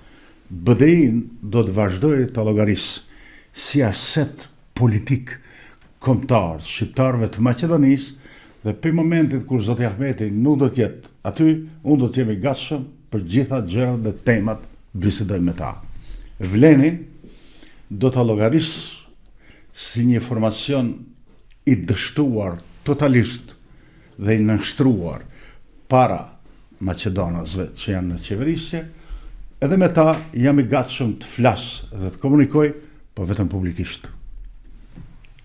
BDI-n do të vazhdojë të llogarisë si aset politik kombëtar shqiptarëve të Maqedonisë dhe për momentit kur zoti Ahmeti nuk do të jetë aty, unë do të jem i gatshëm për gjitha gjërat dhe temat bisedoj me ta. Vleni do të llogarisë si një formacion i dështuar totalisht dhe i nënshtruar para Maqedonasve që janë në qeverisje, edhe me ta jam i gatshëm të flas dhe të komunikoj, po vetëm publikisht.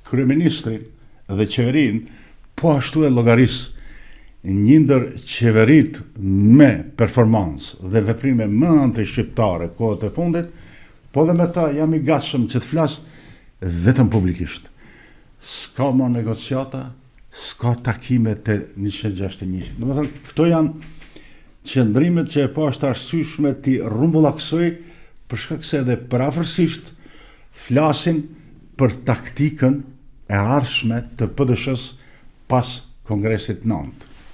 Kryeministrin dhe qeverin po ashtu e llogarisë një ndër qeverit me performancë dhe veprime më anti-shqiptare kohët e fundit, po dhe me ta jam i gatshëm që të flas vetëm publikisht. S'ka më negociata, s'ka takime të 161. Domethënë, këto janë qëndrimet që e po është arsyeshme ti rrumbullaksoj për shkak se edhe parafërsisht flasin për taktikën e ardhshme të PDSH-s pas Kongresit 9.